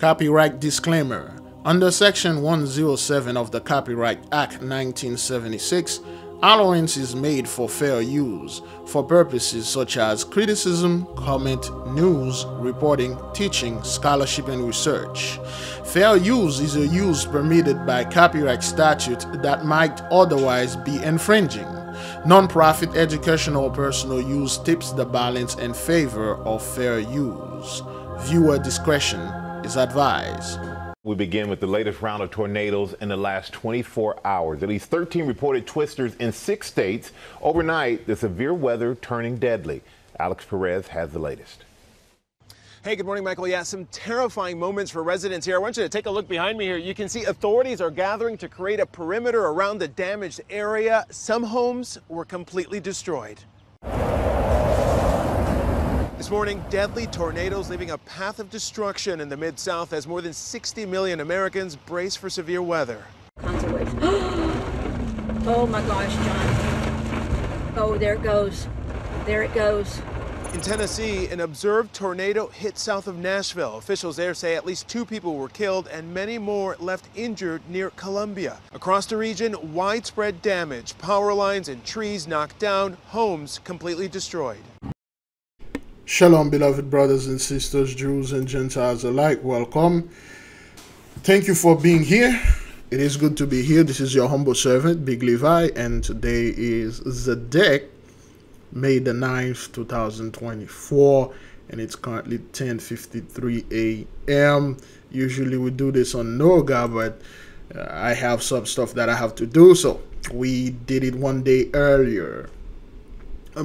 Copyright disclaimer. Under Section 107 of the Copyright Act 1976, allowance is made for fair use for purposes such as criticism, comment, news, reporting, teaching, scholarship, and research. Fair use is a use permitted by copyright statute that might otherwise be infringing. Non-profit educational or personal use tips the balance in favor of fair use. Viewer discretion is advised. We begin with the latest round of tornadoes in the last 24 hours. At least 13 reported twisters in 6 states. Overnight, the severe weather turning deadly. Alex Perez has the latest. Hey, good morning, Michael. Yeah, some terrifying moments for residents here. I want you to take a look behind me here. You can see authorities are gathering to create a perimeter around the damaged area. Some homes were completely destroyed. This morning, deadly tornadoes leaving a path of destruction in the Mid-South as more than 60 million Americans brace for severe weather. Oh my gosh, John. Oh, there it goes. There it goes. In Tennessee, an observed tornado hit south of Nashville. Officials there say at least 2 people were killed and many more left injured near Columbia. Across the region, widespread damage. Power lines and trees knocked down, homes completely destroyed. Shalom, beloved brothers and sisters, Jews and Gentiles alike. Welcome. Thank you for being here. It is good to be here. This is your humble servant, Big Levi, and today is the day, May the 9th, 2024, and it's currently 10:53 a.m. Usually we do this on Noga, but I have some stuff that I have to do, so we did it one day earlier.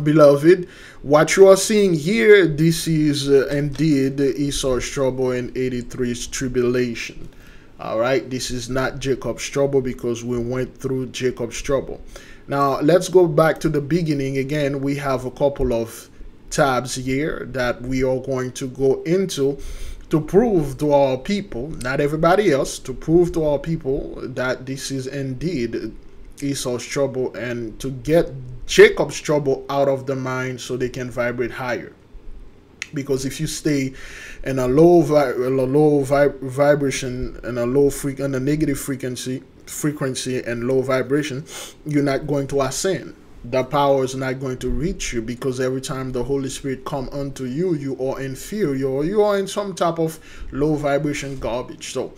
Beloved, what you are seeing here, this is indeed Esau's trouble and 83's tribulation. All right, this is not Jacob's trouble because we went through Jacob's trouble. Now, let's go back to the beginning. Again, we have a couple of tabs here that we are going to go into to prove to our people, not everybody else, to prove to our people that this is indeed Esau's trouble and to get Jacob's trouble out of the mind so they can vibrate higher. Because if you stay in a low vibration and a negative frequency and low vibration, you're not going to ascend. The power is not going to reach you because every time the Holy Spirit come unto you, you are inferior or you are in some type of low vibration garbage. So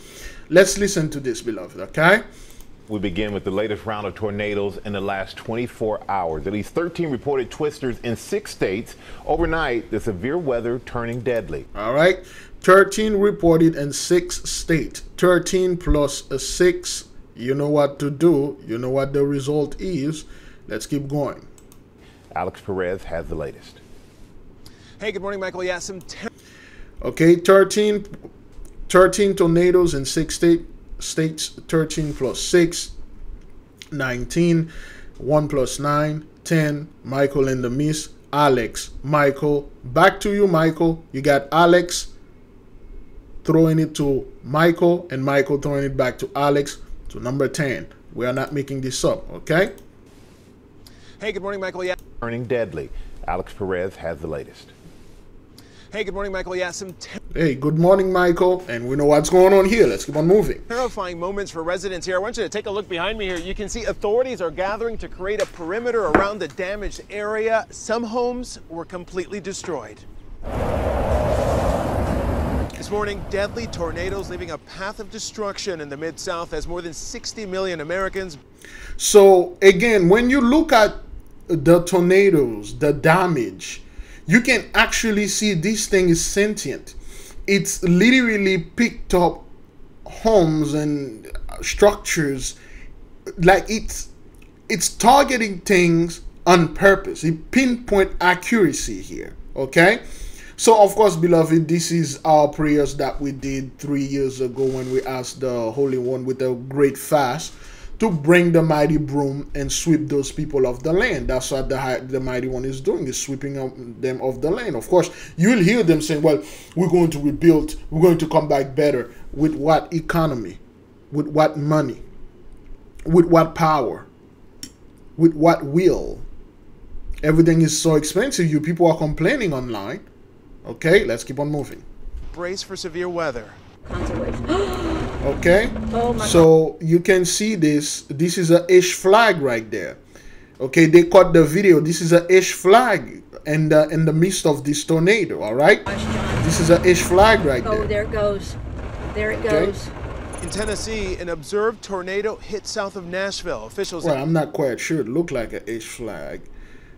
let's listen to this, beloved, okay? We begin with the latest round of tornadoes in the last 24 hours. At least 13 reported twisters in 6 states. Overnight, the severe weather turning deadly. All right. 13 reported in 6 states. 13 plus a 6. You know what to do. You know what the result is. Let's keep going. Alex Perez has the latest. Hey, good morning, Michael. Yeah, okay, 13 tornadoes in 6 states. 13 plus 6, 19. 1 plus 9, 10. Michael in the midst. Alex, Michael, back to you, Michael. You got Alex throwing it to Michael and Michael throwing it back to Alex. To number 10. We are not making this up, okay? Hey, good morning, Michael. Yeah. Turning deadly. Alex Perez has the latest. Hey, good morning, Michael. Yeah, hey, good morning, Michael. And we know what's going on here. Let's keep on moving. Terrifying moments for residents here. I want you to take a look behind me here. You can see authorities are gathering to create a perimeter around the damaged area. Some homes were completely destroyed. This morning, deadly tornadoes leaving a path of destruction in the Mid-South as more than 60 million Americans. So, again, when you look at the tornadoes, the damage, you can actually see this thing is sentient. It's literally picked up homes and structures. Like it's targeting things on purpose. It pinpoint accuracy here, okay? So, of course, beloved, this is our prayers that we did 3 years ago when we asked the Holy One with a great fast to bring the mighty broom and sweep those people off the land. That's what the mighty one is doing, is sweeping them off the land. Of course, you'll hear them saying, well, we're going to rebuild, we're going to come back better. With what economy? With what money? With what power? With what will? Everything is so expensive. You people are complaining online. Okay, let's keep on moving. Brace for severe weather. sideways. Okay? Oh my God. So you can see this. This is a H flag right there. Okay, they caught the video. This is a H flag in the midst of this tornado, all right? This is a H flag right there. Oh, there it goes. There it Okay. goes. In Tennessee, an observed tornado hit south of Nashville. Officials. Well, I'm not quite sure. It looked like a H flag.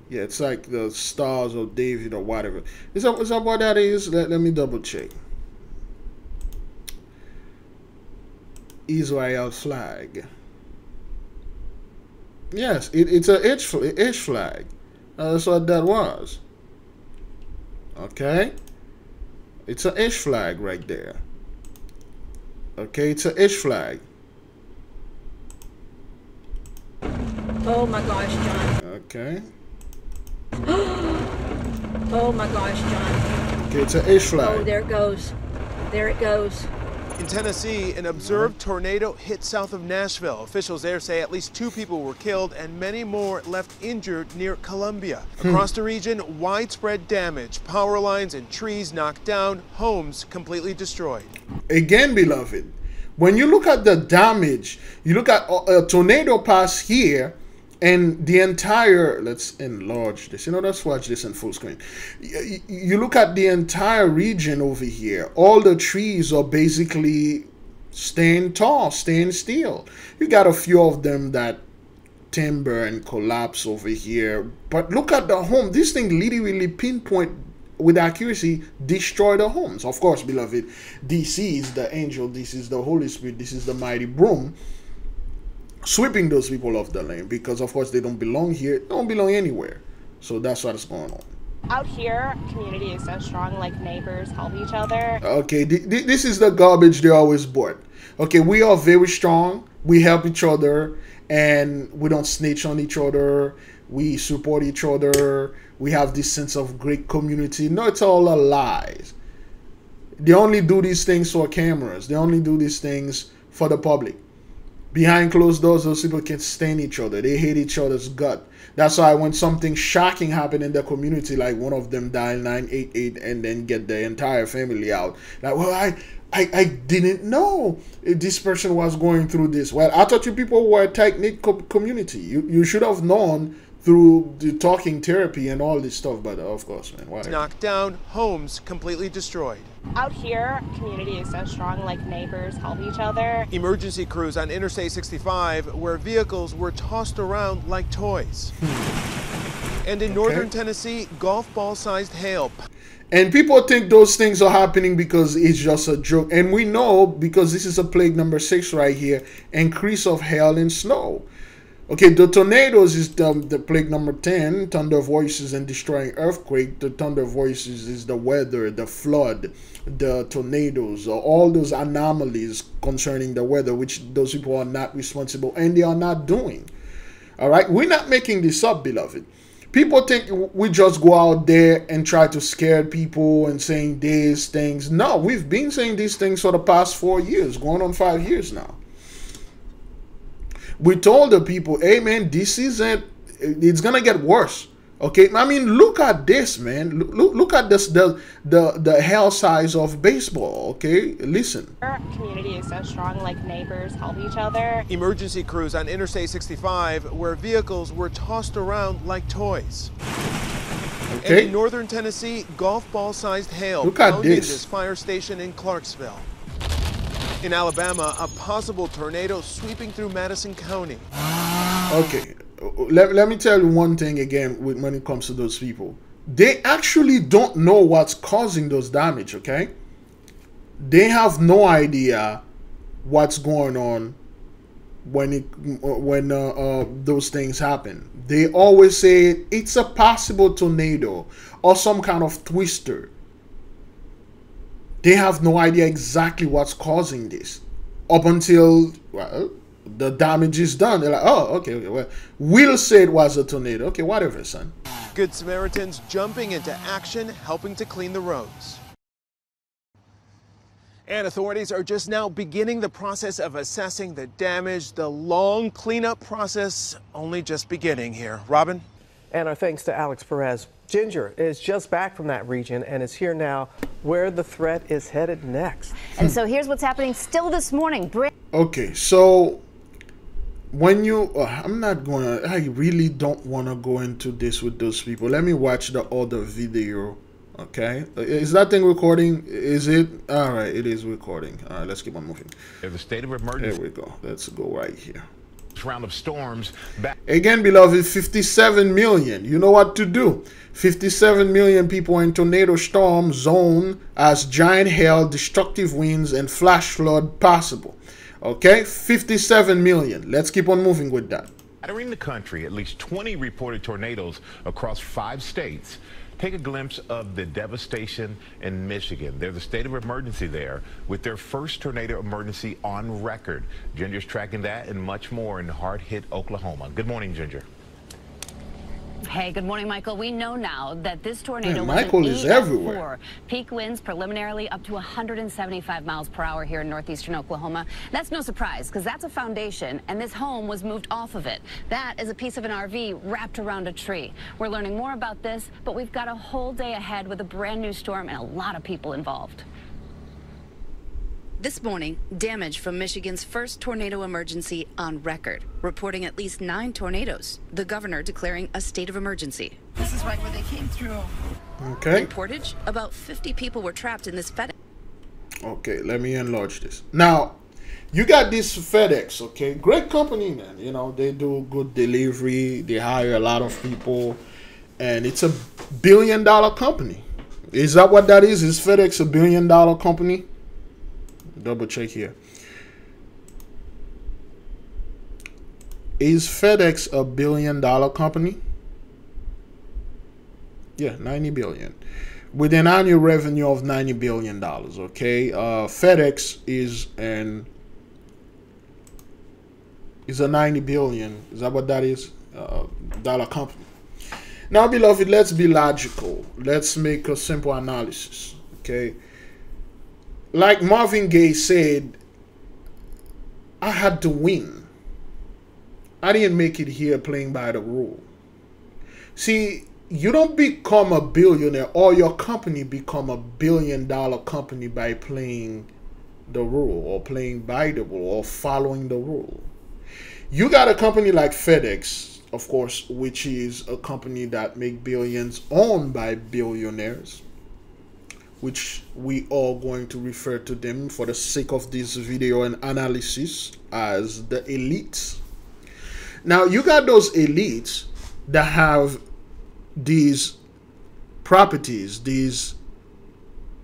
Yeah, it's like the Stars of David or whatever. Is that what that is? Let me double check. Israel flag. Yes, it's a H flag. That's what that was. Okay. It's a H flag right there. Okay, it's a H flag. Oh my gosh, John. Okay. Oh my gosh, John. Okay, it's a H flag. Oh, there it goes. There it goes. In Tennessee, an observed tornado hit south of Nashville. Officials there say at least 2 people were killed and many more left injured near Columbia. Across the region, widespread damage. Power lines and trees knocked down, homes completely destroyed. Again, beloved, when you look at the damage, you look at a tornado pass here, and the entire, let's enlarge this, let's watch this in full screen. You look at the entire region over here, all the trees are basically staying tall, staying still. You got a few of them that timber and collapse over here, but look at the home. This thing literally pinpoint with accuracy destroy the homes. Of course, beloved, this is the angel, this is the Holy Spirit, this is the mighty broom sweeping those people off the lane, because of course they don't belong here, they don't belong anywhere. So that's what's going on. Out here, community is so strong, like neighbors help each other. Okay, this is the garbage they always bought. Okay, we are very strong, we help each other, and we don't snitch on each other, we support each other, we have this sense of great community. No, it's all a lies. They only do these things for cameras, they only do these things for the public. Behind closed doors, those people can stand each other. They hate each other's gut. That's why when something shocking happened in the community, like one of them dial 988 and then get the entire family out. Like, well, I didn't know this person was going through this. Well, I thought you people were a tight-knit community. You should have known through the talking therapy and all this stuff, but of course, man, whatever. Knocked down, homes completely destroyed. Out here, community is so strong, like neighbors help each other. Emergency crews on Interstate 65 where vehicles were tossed around like toys. And in northern Tennessee, golf ball-sized hail. And people think those things are happening because it's just a joke. And we know, because this is a plague number 6 right here, increase of hail and snow. Okay, the tornadoes is the plague number 10, thunder voices and destroying earthquake. The thunder voices is the weather, the flood, the tornadoes, all those anomalies concerning the weather, which those people are not responsible and they are not doing. All right, we're not making this up, beloved. People think we just go out there and try to scare people and saying these things. No, we've been saying these things for the past 4 years, going on 5 years now. We told the people, hey man, this isn't, it's gonna get worse. Okay, I mean, look at this, man. Look at this, the hell size of baseball. Okay, listen. Our community is so strong, like neighbors help each other. Emergency crews on Interstate 65 where vehicles were tossed around like toys. Okay. And in northern Tennessee, golf ball-sized hail Look at pounded this fire station in Clarksville. In Alabama, a possible tornado sweeping through Madison County. Okay, let me tell you one thing again when it comes to those people. They actually don't know what's causing those damage, okay? They have no idea what's going on when those things happen. They always say it's a possible tornado or some kind of twister. They have no idea exactly what's causing this up until, well, the damage is done. They're like, oh, okay, well, we'll say it was a tornado. Okay, whatever, son. Good Samaritans jumping into action, helping to clean the roads. And authorities are just now beginning the process of assessing the damage. The long cleanup process only just beginning here. Robin? And our thanks to Alex Perez. Ginger is just back from that region and is here now where the threat is headed next. And so here's what's happening still this morning. Okay, so when you, I really don't want to go into this with those people. Let me watch the other video. Okay, is that thing recording? Is it? All right, it is recording. All right, let's keep on moving. There's a state of emergency. There we go. Let's go right here. Round of storms back again, beloved. 57 million. You know what to do. 57 million people in tornado storm zone as giant hail, destructive winds, and flash flood possible. Okay, 57 million. Let's keep on moving with that. Battering the country, at least 20 reported tornadoes across 5 states. Take a glimpse of the devastation in Michigan. There's a state of emergency there with their first tornado emergency on record. Ginger's tracking that and much more in hard-hit Oklahoma. Good morning, Ginger. Hey, good morning, Michael. We know now that this tornado Michael is everywhere. Peak winds preliminarily up to 175 miles per hour here in northeastern Oklahoma. That's no surprise because that's a foundation and this home was moved off of it. That is a piece of an RV wrapped around a tree. We're learning more about this, but we've got a whole day ahead with a brand new storm and a lot of people involved. This morning, damage from Michigan's first tornado emergency on record, reporting at least 9 tornadoes. The governor declaring a state of emergency. This is right where they came through. Okay. Reportage, about 50 people were trapped in this FedEx. Okay, let me enlarge this. Now, you got this FedEx, okay? Great company, man. You know, they do good delivery. They hire a lot of people. And it's a $1 billion company. Is that what that is? Is FedEx a $1 billion company? Double check here. Is FedEx a $1 billion company? Yeah, 90 billion. With an annual revenue of $90 billion, okay? FedEx is a 90 billion. Is that what that is? Dollar company. Now, beloved, let's be logical. Let's make a simple analysis, okay? Like Marvin Gaye said, I had to win. I didn't make it here playing by the rule. See, you don't become a billionaire or your company become a $1 billion company by playing the rule or playing by the rule or following the rule. You got a company like FedEx, of course, which is a company that make billions owned by billionaires, which we are going to refer to them for the sake of this video and analysis as the elites. Now, you got those elites that have these properties, these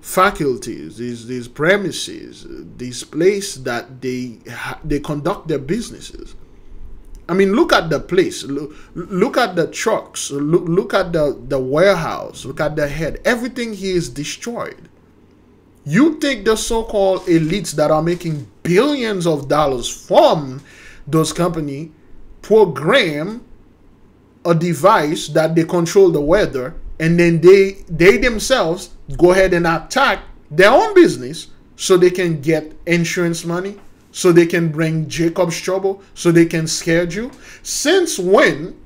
faculties, these premises, these places that they conduct their businesses. I mean, look at the place. Look at the trucks. Look at the warehouse. Look at the head. Everything here is destroyed. You take the so-called elites that are making billions of dollars from those companies, program a device that they control the weather, and then they themselves go ahead and attack their own business so they can get insurance money, so they can bring Jacob's trouble, so they can scare you. Since when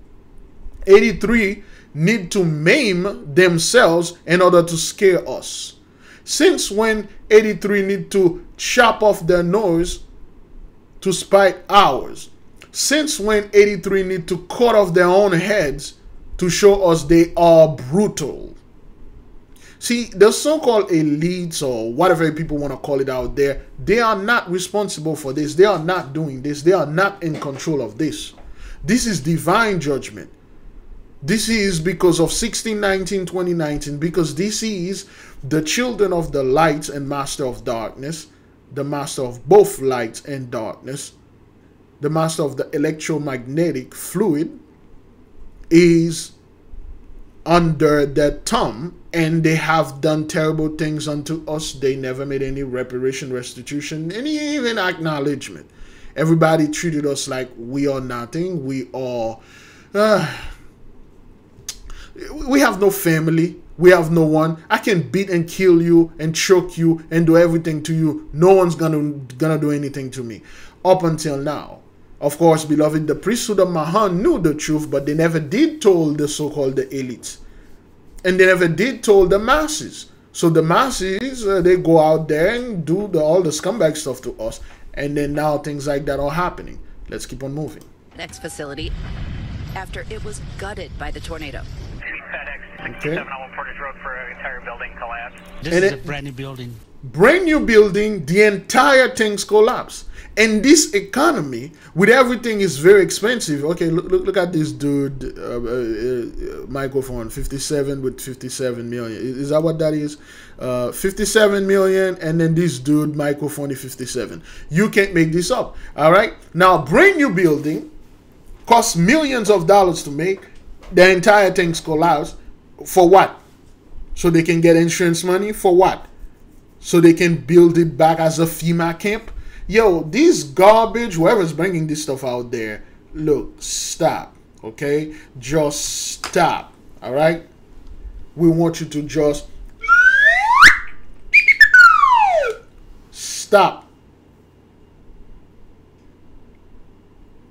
83 need to maim themselves in order to scare us? Since when 83 need to chop off their nose to spite ours? Since when 83 need to cut off their own heads to show us they are brutal? See, the so-called elites or whatever people want to call it out there, they are not responsible for this. They are not doing this. They are not in control of this. This is divine judgment. This is because of 1619, 2019, because this is the children of the light and master of darkness, the master of both light and darkness, the master of the electromagnetic fluid is under their thumb, and they have done terrible things unto us. They never made any reparation, restitution, any even acknowledgement. Everybody treated us like we are nothing. We are we have no family. We have no one. I can beat and kill you and choke you and do everything to you. No one's gonna do anything to me. Up until now. Of course, beloved, the priesthood of Mahan knew the truth, but they never did told the so-called the elites. and they never did told the masses. So the masses, they go out there and do all the scumbag stuff to us, and then now things like that are happening. Let's keep on moving. FedEx facility after it was gutted by the tornado. FedEx 67 on Portage Road for an entire building collapse. This is a brand new building. Brand new building, the entire thing's collapsed. And this economy, with everything, is very expensive. Okay, look at this dude, microphone, 57 with 57 million. Is that what that is? 57 million, and then this dude, microphone, is 57. You can't make this up. All right? Now, brand new building costs millions of dollars to make. The entire thing's collapsed. For what? So they can get insurance money? For what? So they can build it back as a FEMA camp? Yo, this garbage, whoever's bringing this stuff out there, look, stop, okay? Just stop, all right? We want you to just stop.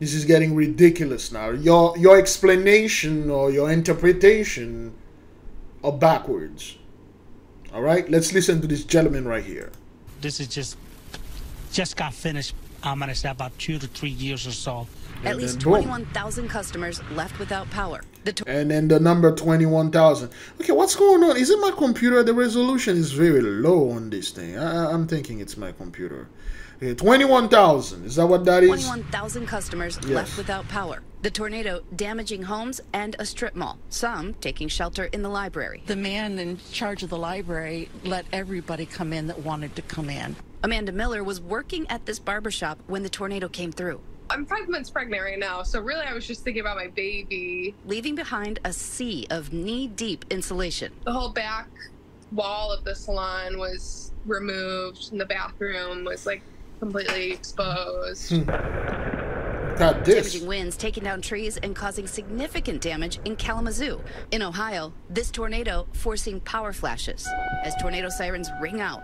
This is getting ridiculous now. Your explanation or your interpretation are backwards. All right, let's listen to this gentleman right here. This is just got finished. I'm gonna say about 2 to 3 years or so. At least 21,000 customers left without power. And then the number 21,000. Okay, what's going on? Is it my computer? The resolution is very low on this thing. I'm thinking it's my computer. Okay, 21,000. Is that what that is? 21,000 customers left without power. The tornado damaging homes and a strip mall. Some taking shelter in the library. The man in charge of the library let everybody come in that wanted to come in. Amanda Miller was working at this barbershop when the tornado came through. I'm 5 months pregnant right now, so really I was just thinking about my baby. Leaving behind a sea of knee-deep insulation. The whole back wall of the salon was removed, and the bathroom was like completely exposed. Got this. Damaging winds taking down trees and causing significant damage in Kalamazoo. In Ohio, this tornado forcing power flashes as tornado sirens ring out.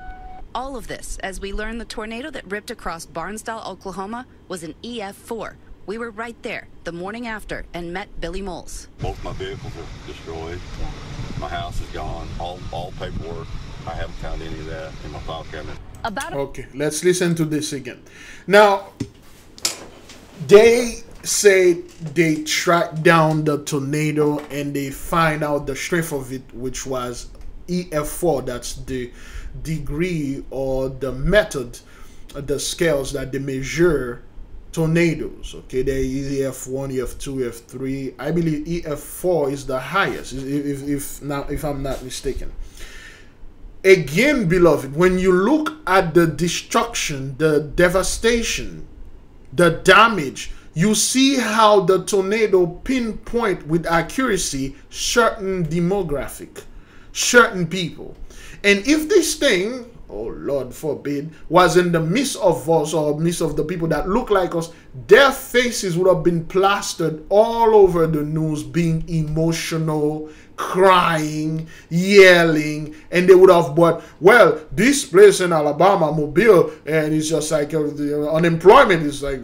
All of this as we learn the tornado that ripped across Barnsdall, Oklahoma was an EF4. We were right there the morning after and met Billy Moles. Both my vehicles are destroyed. My house is gone. All paperwork. I haven't found any of that in my file cabinet. Okay, let's listen to this again. Now, they say they tracked down the tornado and they find out the strength of it, which was EF4. That's the degree or the method, the scales that they measure tornadoes. Okay, there is EF1, EF2, EF3. I believe EF4 is the highest, if I'm not mistaken. Again, beloved, when you look at the destruction, the devastation, the damage, you see how the tornado pinpoint with accuracy certain demographic, certain people. And if this thing, oh Lord forbid, was in the midst of us or midst of the people that look like us, their faces would have been plastered all over the news, being emotional, crying, yelling, and they would have bought, well, this place in Alabama, Mobile, and it's just like the unemployment is like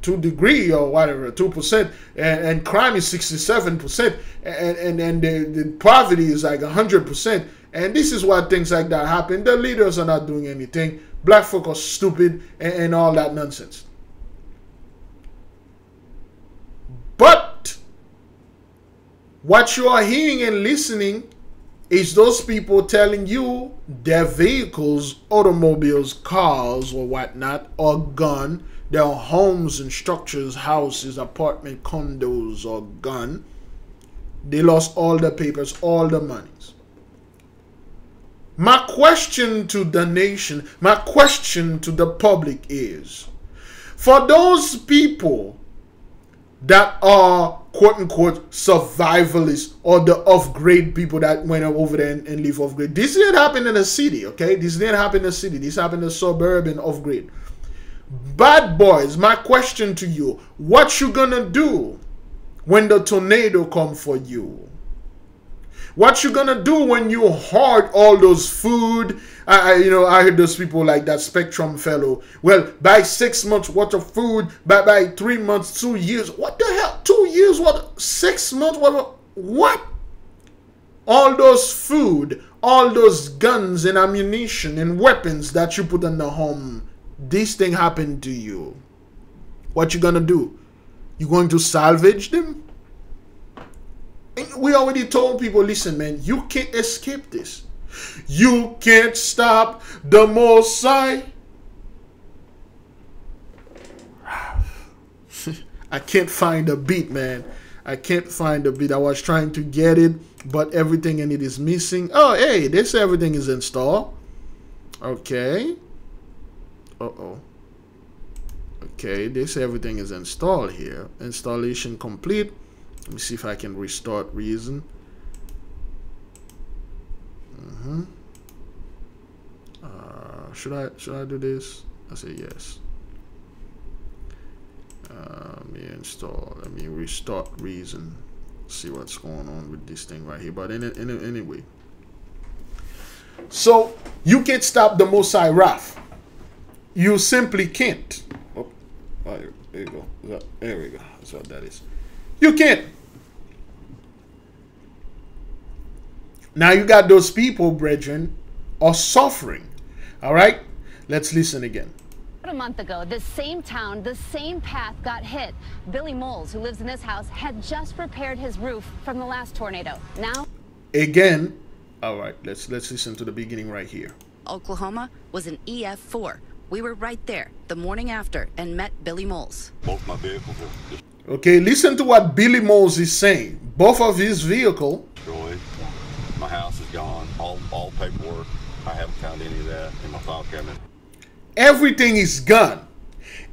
2 degrees or whatever, 2%, and crime is 67%, and the poverty is like 100%. And this is why things like that happen. The leaders are not doing anything. Black folk are stupid and all that nonsense. But what you are hearing and listening is those people telling you their vehicles, automobiles, cars, or whatnot are gone. Their homes and structures, houses, apartment, condos are gone. They lost all the papers, all the monies. My question to the nation, my question to the public is, for those people that are quote-unquote survivalists or the off-grade people that went over there and live off-grade. This didn't happen in a city, okay? This didn't happen in a city. This happened in suburban off-grade. Bad boys, my question to you, what you gonna do when the tornado come for you? What you gonna do when you hoard all those food? I heard those people like that Spectrum fellow. Well, buy 6 months worth of food, by 3 months, 2 years. What the hell? 2 years? What? 6 months? What? all those food, all those guns and ammunition and weapons that you put in the home, this thing happened to you. What you gonna do? You going to salvage them? We already told people, listen, man, you can't escape this. You can't stop the Most High. I can't find a beat, man. I can't find a beat. I was trying to get it, but everything in it is missing. Oh, hey, this everything is installed. Okay. Uh-oh. Okay, this everything is installed here. Installation complete. Let me see if I can restart Reason. Should I do this? I say yes. Let me install. Let me restart Reason. See what's going on with this thing right here. But anyway, so you can't stop the Most High wrath. You simply can't. Oh, there you go. There we go. That's what that is. You can't. Now you got those people, brethren, are suffering. All right? Let's listen again. A month ago, this same town, the same path got hit. Billy Moles, who lives in this house, had just repaired his roof from the last tornado. Now, again, all right, let's listen to the beginning right here. Oklahoma was an EF4. We were right there the morning after and met Billy Moles. Both my vehicles are destroyed. Okay, listen to what Billy Moles is saying. Both of his vehicles Destroyed. My house is gone. All paperwork. I haven't found any of that in my file cabinet. Everything is gone.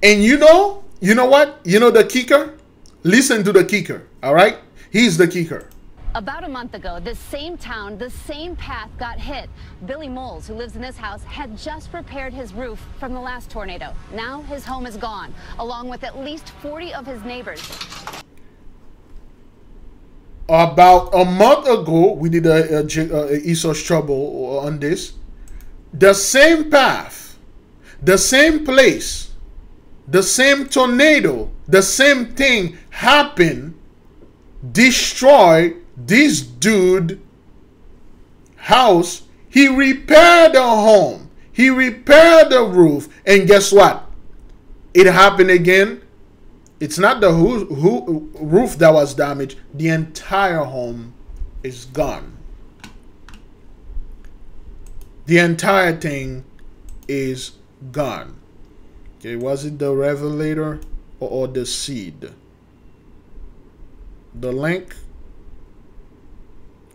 And you know what? You know the kicker? Listen to the kicker, all right? He's the kicker. about a month ago, this same town, the same path got hit. Billy Moles, who lives in this house, had just repaired his roof from the last tornado. Now his home is gone, along with at least 40 of his neighbors. About a month ago, we did a Esau's Trouble on this. The same path, the same place, the same tornado, the same thing happened, destroyed this dude house. He repaired the home, he repaired the roof, and guess what? It happened again. It's not the roof that was damaged. The entire home is gone. The entire thing is gone. Okay, was it the Revelator or the Seed? The link?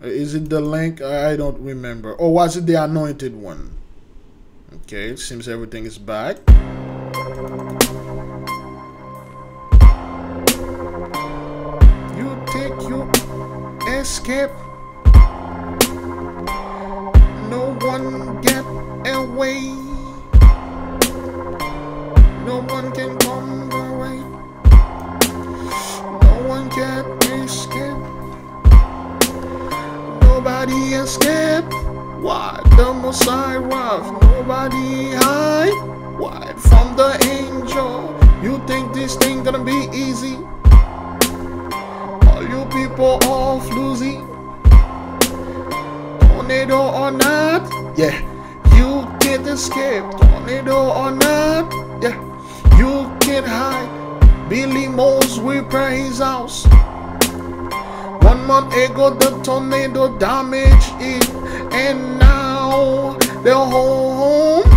Is it the link? I don't remember. Or was it the Anointed One? Okay, it seems everything is back. Escape. No one get away. No one can come away. No one can escape. Nobody escape. Why the Messiah? Nobody hide. Why from the angel? You think this thing gonna be easy? You people all floozy, tornado or not, yeah, you can't escape, tornado or not, yeah, you can't hide. Billy Moles repair his house. 1 month ago the tornado damaged it, and now the whole home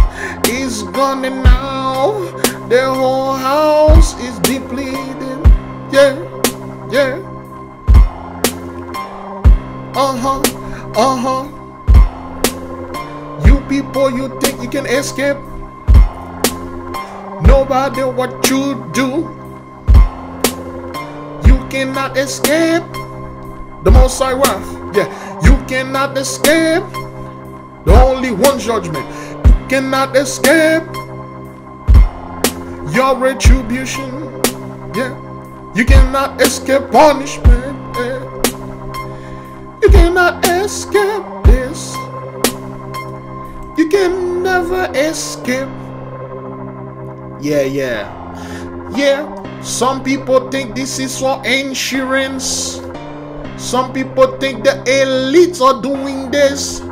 is gone, and now the whole house is depleted, yeah, yeah. You people, you think you can escape? No matter what you do, you cannot escape the Most High wrath. Yeah, you cannot escape the only one judgment. You cannot escape your retribution. Yeah, you cannot escape punishment. Yeah. You cannot escape this. You can never escape. Yeah. Some people think this is for insurance. Some people think the elites are doing this.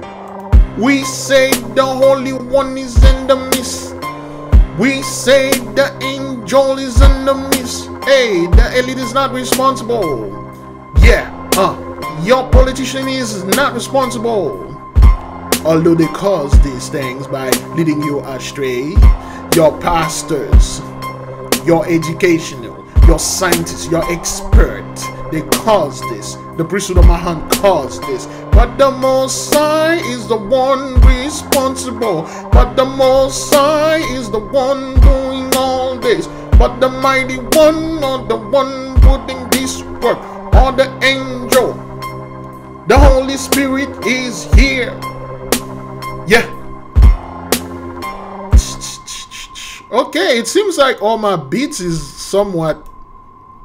We say the Holy One is in the midst. We say the angel is in the midst. Hey, the elite is not responsible. Yeah, your politician is not responsible. Although they cause these things by leading you astray. Your pastors, your educational, your scientists, your expert, they cause this. The priesthood of Mahan caused this. But the Most High is the one responsible. But the Most High is the one doing all this. But the mighty one, or the one putting this work, or the angel, the Holy Spirit is here. Yeah. Okay, it seems like all my beats is somewhat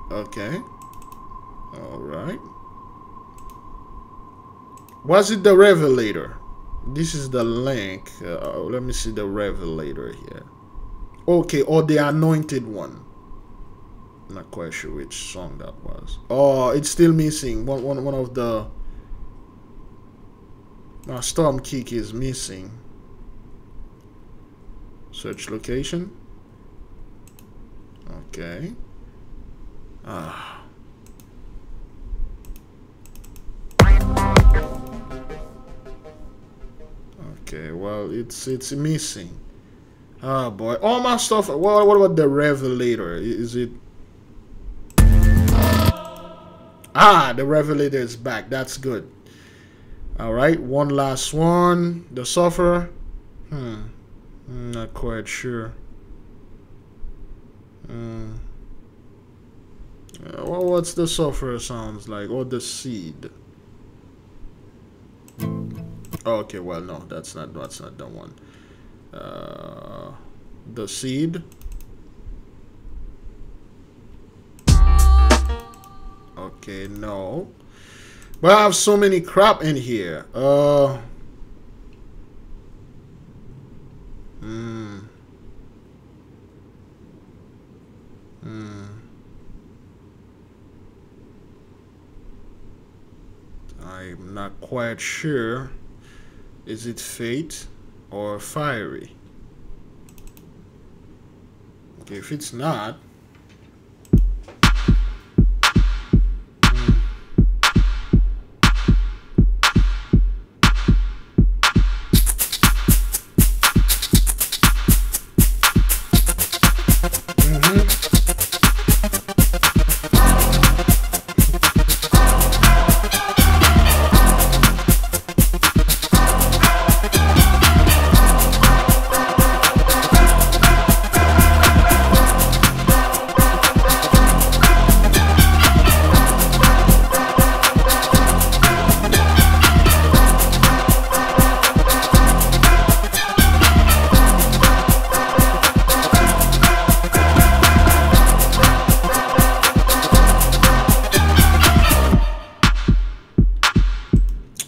okay. All right. Was it the Revelator? This is the link. Let me see the Revelator here. Okay, or the Anointed One. Not quite sure which song that was. Oh, it's still missing. One of the Storm Kick is missing. Search location. Okay. Okay, well, it's missing. Oh boy, all my stuff. What about the Revelator? Is it? The Revelator is back. That's good. All right, one last one. The Sufferer. I'm not quite sure. What's the Sufferer sounds like? Or the Seed? Okay, well, no, that's not the one. The Seed. Okay, no. But I have so many crap in here. I'm not quite sure. Is it Fate or Fiery? Okay, if it's not,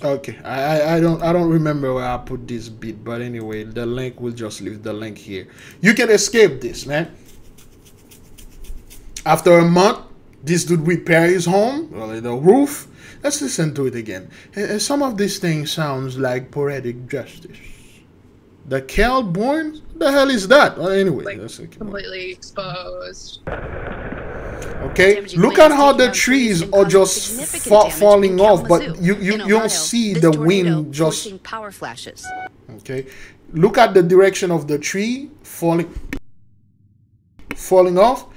okay, I don't remember where I put this beat, but anyway, the link, will just leave the link here. You can escape this, man. After a month, this dude repair his home, well, the roof. Let's listen to it again. And some of these things sounds like poetic justice. The Kelborn? What the hell is that? Well, anyway, like, that's okay. Completely exposed. Okay, look at how the trees are just falling off, but you don't see the wind just power flashes. Okay, look at the direction of the tree falling off,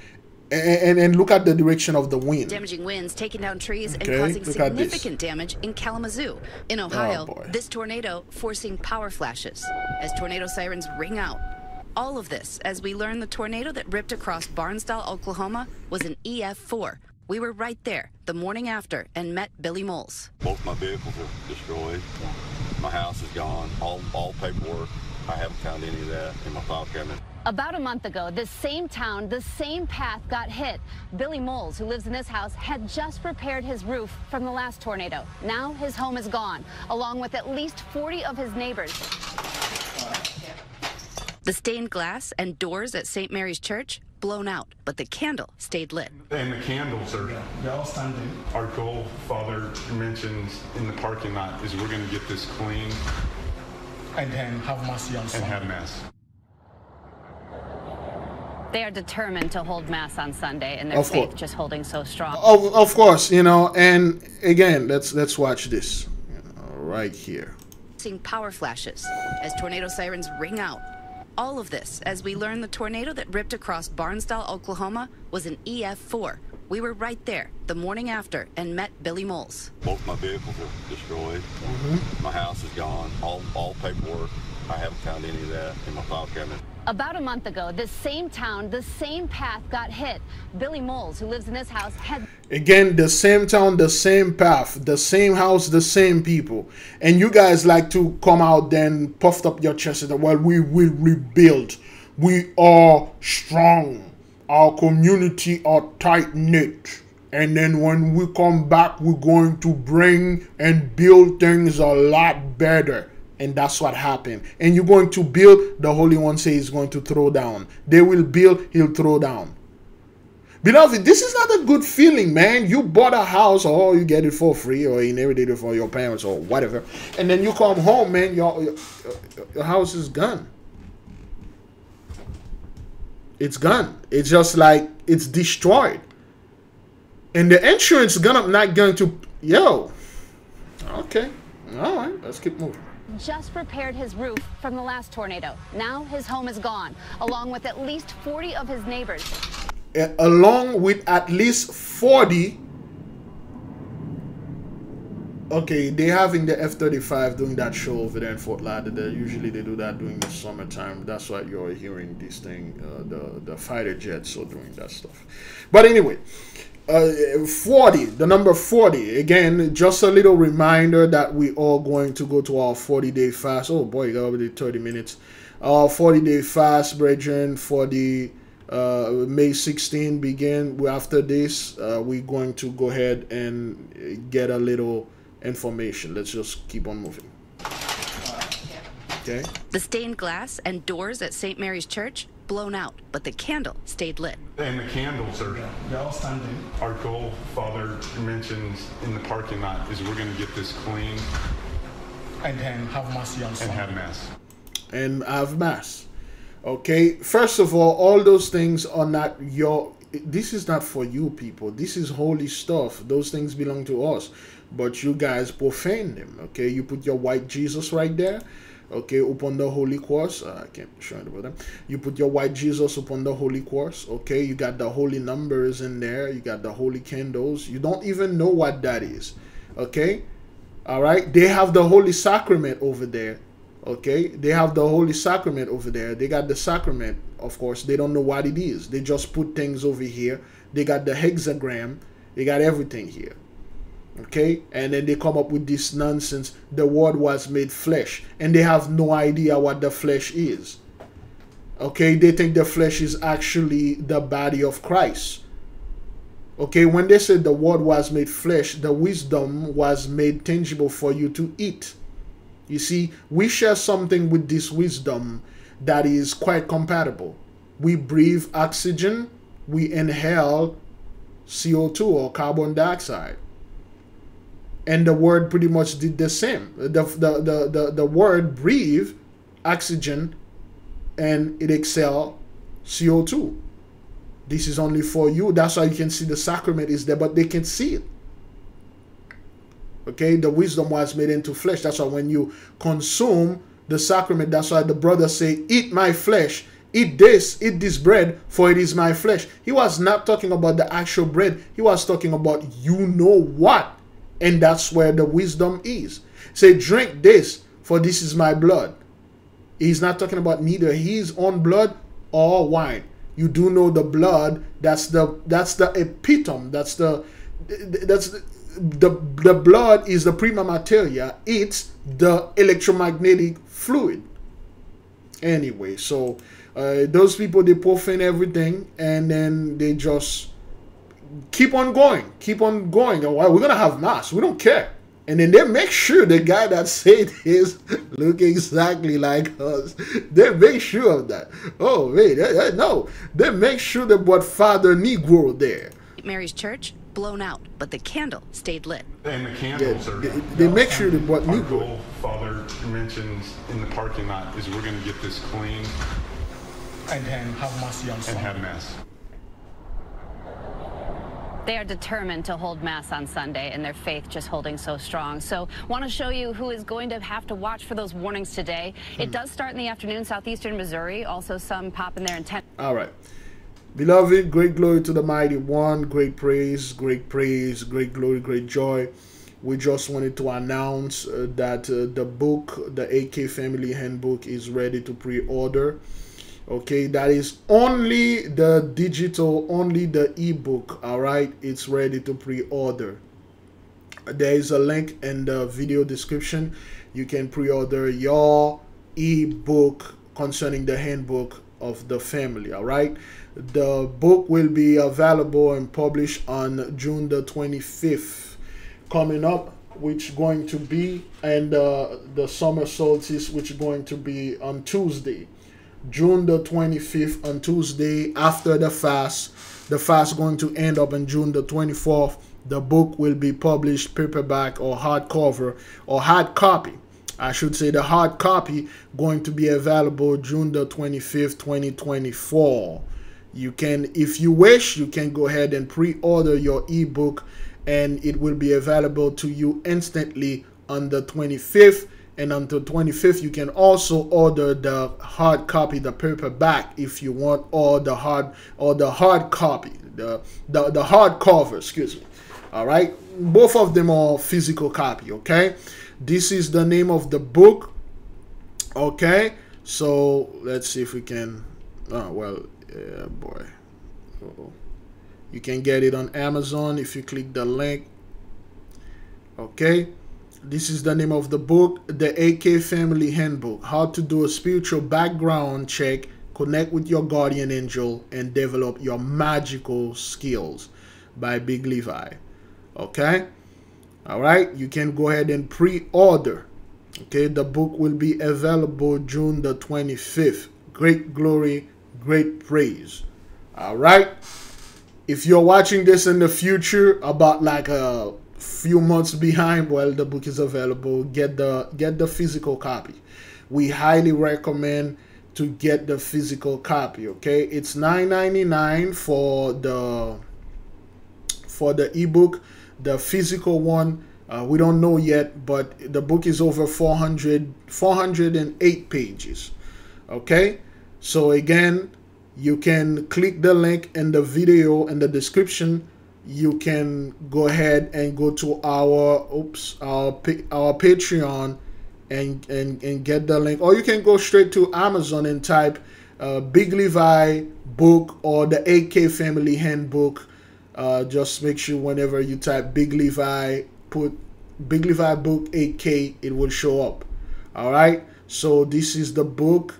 and look at the direction of the wind. Damaging winds taking down trees and causing significant damage in Kalamazoo. In Ohio, this tornado forcing power flashes as tornado sirens ring out. All of this as we learn the tornado that ripped across Barnsdall, Oklahoma was an EF4. We were right there the morning after and met Billy Moles. Both my vehicles are destroyed. My house is gone. All paperwork. I haven't found any of that in my file cabinet. About a month ago, this same town, the same path got hit. Billy Moles, who lives in this house, had just repaired his roof from the last tornado. Now his home is gone, along with at least 40 of his neighbors. The stained glass and doors at St. Mary's Church blown out, but the candle stayed lit. And the candles are our goal, Father mentions in the parking lot, is we're going to get this clean and then have Mass and have Mass. They are determined to hold Mass on Sunday, and their faith just holding so strong. Of course, you know, and again, let's watch this right here. Seeing power flashes as tornado sirens ring out. All of this as we learn the tornado that ripped across Barnsdall, Oklahoma was an EF4. We were right there the morning after and met Billy Moles. Both my vehicles are destroyed. My house is gone. All paperwork. I haven't found any of that in my file cabinet. About a month ago, this same town, the same path got hit. Billy Moles, who lives in this house, had... Again, the same town, the same path, the same house, the same people. And you guys like to come out then puffed up your chest and say, well, we will rebuild. We are strong. Our community are tight-knit. And then when we come back, we're going to bring and build things a lot better. And that's what happened. And you're going to build, the Holy One says he's going to throw down. They will build, he'll throw down. Beloved, this is not a good feeling, man. You bought a house, or you get it for free, or you inherited it from your parents, or whatever. And then you come home, man, your house is gone. It's gone. It's just like, it's destroyed. And the insurance is not going to, yo. Okay. All right, let's keep moving. Just repaired his roof from the last tornado. Now his home is gone, along with at least 40 of his neighbors. Along with at least 40. Okay, they having the F-35 doing that show over there in Fort Lauderdale. Usually they do that during the summertime. That's why you're hearing this thing, the fighter jets are doing that stuff. But anyway, 40, the number 40. Again, just a little reminder that we are going to go to our 40-day fast. Oh boy, you got already 30 minutes. Our 40-day fast, brethren, for the May 16 begin. After this, we're going to go ahead and get a little information. Let's just keep on moving. Okay. The stained glass and doors at St. Mary's Church blown out, but the candle stayed lit. And the candles are our goal, Father mentions in the parking lot, is we're going to get this clean and then have Mass and have Mass. And have Mass. Okay, first of all those things are not your, this is not for you people. This is holy stuff. Those things belong to us, but you guys profane them. Okay, you put your white Jesus right there. Okay, upon the holy cross. I can't show it about them. You put your white Jesus upon the holy cross. Okay, you got the holy numbers in there. You got the holy candles. You don't even know what that is. Okay, all right. They have the holy sacrament over there. Okay, they have the holy sacrament over there. They got the sacrament, of course. They don't know what it is. They just put things over here. They got the hexagram. They got everything here. Okay, and then they come up with this nonsense. The word was made flesh, and they have no idea what the flesh is. Okay, they think the flesh is actually the body of Christ. Okay, when they said the word was made flesh, the wisdom was made tangible for you to eat. You see, we share something with this wisdom that is quite compatible. We breathe oxygen, we inhale CO2 or carbon dioxide. And the word pretty much did the same. The word breathe oxygen and it exhale CO2. This is only for you. That's why you can see the sacrament is there, but they can see it. Okay, the wisdom was made into flesh. That's why when you consume the sacrament, that's why the brothers say, eat my flesh, eat this bread, for it is my flesh. He was not talking about the actual bread. He was talking about you know what. And that's where the wisdom is. Say, drink this, for this is my blood. He's not talking about neither his own blood or wine. You do know the blood, that's the epitome, the blood is the prima materia. It's the electromagnetic fluid. Anyway, so those people, they profane everything, and then they just keep on going. We're gonna have Mass. We don't care. And then they make sure the guy that said this look exactly like us. They make sure of that. Oh, wait, no. They make sure they brought Father Negro there. Mary's church blown out, but the candle stayed lit. And the candles are... They make sure they brought Our Negro. goal, Father mentions in the parking lot, is we're going to get this clean And then have mercy on and Sunday. have Mass. They are determined to hold Mass on Sunday, and their faith just holding so strong. So want to show you who is going to have to watch for those warnings today. It does start in the afternoon, southeastern Missouri. Also some pop in there in 10. All right. Beloved, great glory to the mighty one. Great praise, great glory, great joy. We just wanted to announce that the book, the AK Family Handbook, is ready to pre-order. Okay, that is only the digital, only the ebook. All right, it's ready to pre-order. There is a link in the video description. You can pre-order your ebook concerning the handbook of the family. All right, the book will be available and published on June the 25th coming up, which going to be, and the summer solstice, which is going to be on Tuesday, June the 25th, on Tuesday after the fast. The fast going to end up on June the 24th. The book will be published paperback or hardcover or hard copy. I should say the hard copy going to be available June the 25th, 2024. You can, if you wish, you can go ahead and pre-order your ebook, and it will be available to you instantly on the 25th. And on the 25th, you can also order the hard copy, the paperback, if you want, or the hard copy, the hardcover, excuse me. All right, both of them are physical copy. Okay, this is the name of the book. Okay, so let's see if we can. Oh well, yeah, boy. Uh-oh. You can get it on Amazon if you click the link. Okay. This is the name of the book, The AK Family Handbook, How to Do a Spiritual Background Check, Connect with Your Guardian Angel, and Develop Your Magical Skills by Big Levi. Okay? All right? You can go ahead and pre-order. Okay? The book will be available June the 25th. Great glory, great praise. All right? If you're watching this in the future, about like a few months behind, well, the book is available. Get the physical copy. We highly recommend to get the physical copy. Okay, it's $9.99 for the ebook. The physical one, we don't know yet, but the book is over 408 pages. Okay, so again, you can click the link in the video in the description. You can go ahead and go to our Patreon and get the link, or you can go straight to Amazon and type Big Levi book or the AK Family Handbook. Just make sure whenever you type Big Levi, put Big Levi book AK, it will show up. All right, so this is the book.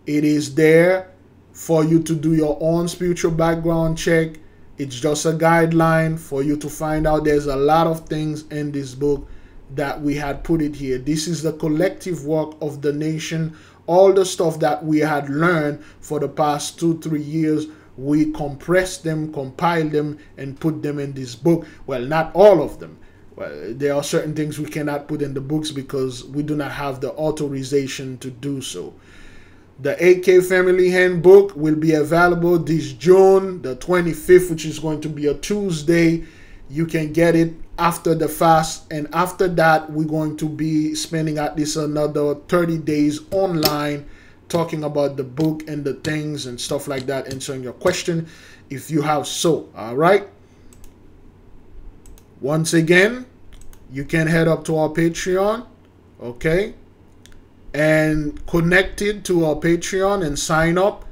It is there for you to do your own spiritual background check. It's just a guideline for you to find out. There's a lot of things in this book that we had put it here. This is the collective work of the nation. All the stuff that we had learned for the past 2-3 years, we compressed them, compiled them, and put them in this book. Well, not all of them. Well, there are certain things we cannot put in the books because we do not have the authorization to do so. The AK Family Handbook will be available this June the 25th, which is going to be a Tuesday. You can get it after the fast, and after that, we're going to be spending at least another 30 days online talking about the book and the things and stuff like that, answering your question if you have so. All right. Once again, you can head up to our Patreon. Okay. And connected to our Patreon and sign up.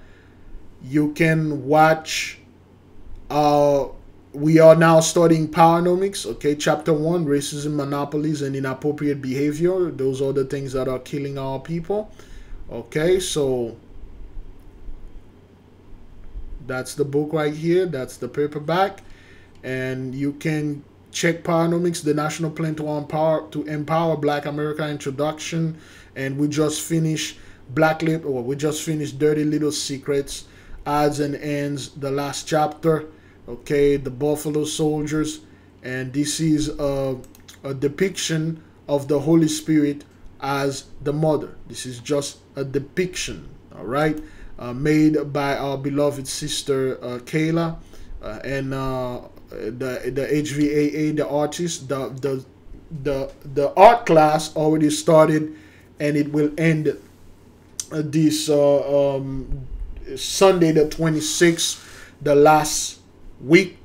You can watch we are now studying Powernomics. Okay, chapter 1, racism, monopolies, and inappropriate behavior. Those are the things that are killing our people. Okay, so that's the book right here. That's the paperback, and you can check Paranomics, the national plan to empower Black America introduction, and we just finished we just finished Dirty Little Secrets, Odds and Ends, the last chapter. Okay, the Buffalo Soldiers, and this is a depiction of the Holy Spirit as the mother. This is just a depiction, all right, made by our beloved sister Kayla, and the HVAA, the artist. The art class already started, and it will end this Sunday the 26th, the last week.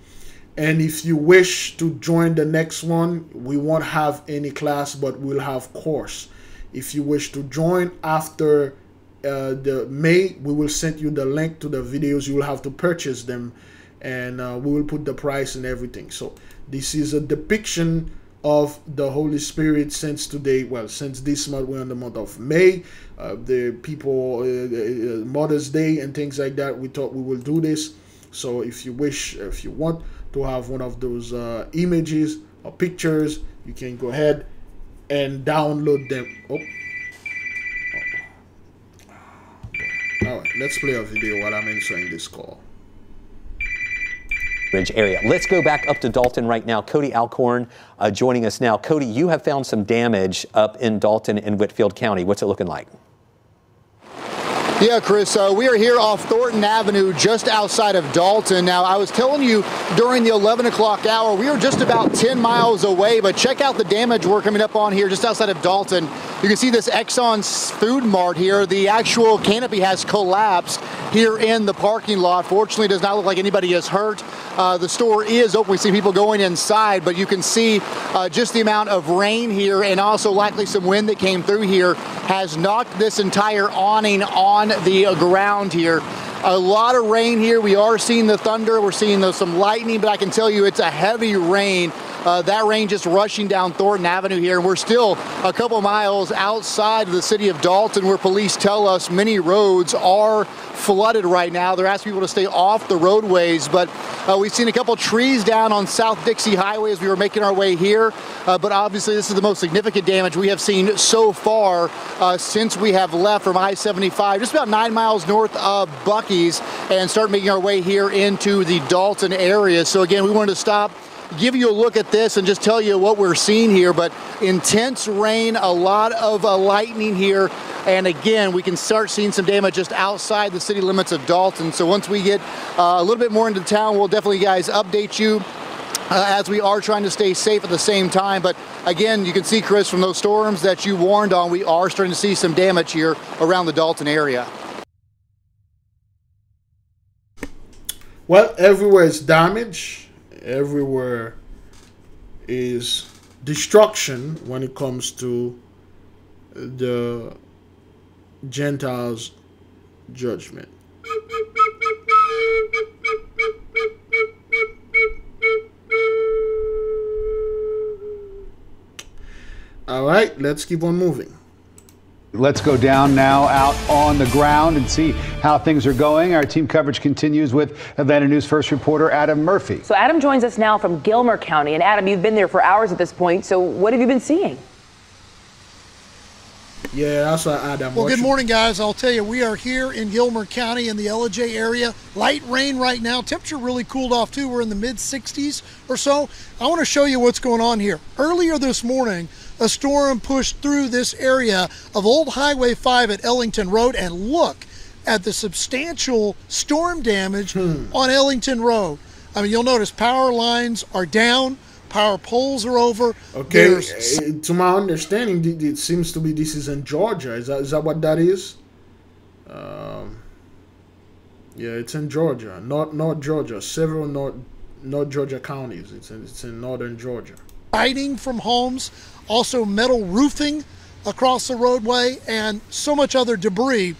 And if you wish to join the next one, we won't have any class, but we'll have course. If you wish to join after the May, we will send you the link to the videos. You will have to purchase them, and we will put the price and everything. So this is a depiction of the Holy Spirit since today. Well, since this month, we're in the month of May. The people, Mother's Day and things like that, we thought we will do this. So if you wish, if you want to have one of those images or pictures, you can go ahead and download them. All right, let's play a video while I'm answering this call. Ridge area. Let's go back up to Dalton right now. Cody Alcorn joining us now. Cody, you have found some damage up in Dalton and Whitfield County. What's it looking like? Yeah, Chris, we are here off Thornton Avenue just outside of Dalton. Now, I was telling you during the 11 o'clock hour, we are just about 10 miles away, but check out the damage we're coming up on here just outside of Dalton. You can see this Exxon's Food Mart here. The actual canopy has collapsed here in the parking lot. Fortunately, it does not look like anybody is hurt. The store is open. We see people going inside, but you can see just the amount of rain here and also likely some wind that came through here has knocked this entire awning on the ground here. A lot of rain here. We are seeing the thunder. We're seeing some lightning, but I can tell you it's a heavy rain. That rain just rushing down Thornton Avenue here. And we're still a couple miles outside of the city of Dalton, where police tell us many roads are flooded right now. They're asking people to stay off the roadways, but we've seen a couple trees down on South Dixie Highway as we were making our way here. But obviously this is the most significant damage we have seen so far since we have left from I-75, just about 9 miles north of Buc-ee's, and start making our way here into the Dalton area. So again, we wanted to stop, give you a look at this and just tell you what we're seeing here. But intense rain, a lot of lightning here, and again we can start seeing some damage just outside the city limits of Dalton. So once we get a little bit more into town, we'll definitely, guys, update you as we are trying to stay safe at the same time. But again, you can see, Chris, from those storms that you warned on, we are starting to see some damage here around the Dalton area. Well, everywhere is damage. Everywhere is destruction when it comes to the Gentiles' judgment. All right, let's keep on moving. Let's go down now out on the ground and see how things are going. Our team coverage continues with Atlanta News First reporter Adam Murphy. So Adam joins us now from Gilmer County. And Adam, you've been there for hours at this point. So what have you been seeing? Yeah, that's what Adam. Well, good morning, guys. I'll tell you, we are here in Gilmer County in the LJ area. Light rain right now. Temperature really cooled off too. We're in the mid 60s or so. I want to show you what's going on here. Earlier this morning, a storm pushed through this area of Old Highway 5 at Ellington Road, and look at the substantial storm damage on Ellington Road. I mean, you'll notice power lines are down, power poles are over. Okay, to my understanding, it seems to be this is in Georgia. Is that what that is? Yeah, it's in Georgia, North Georgia, several North Georgia counties. It's in northern Georgia. Lighting from homes, also metal roofing across the roadway, and so much other debris.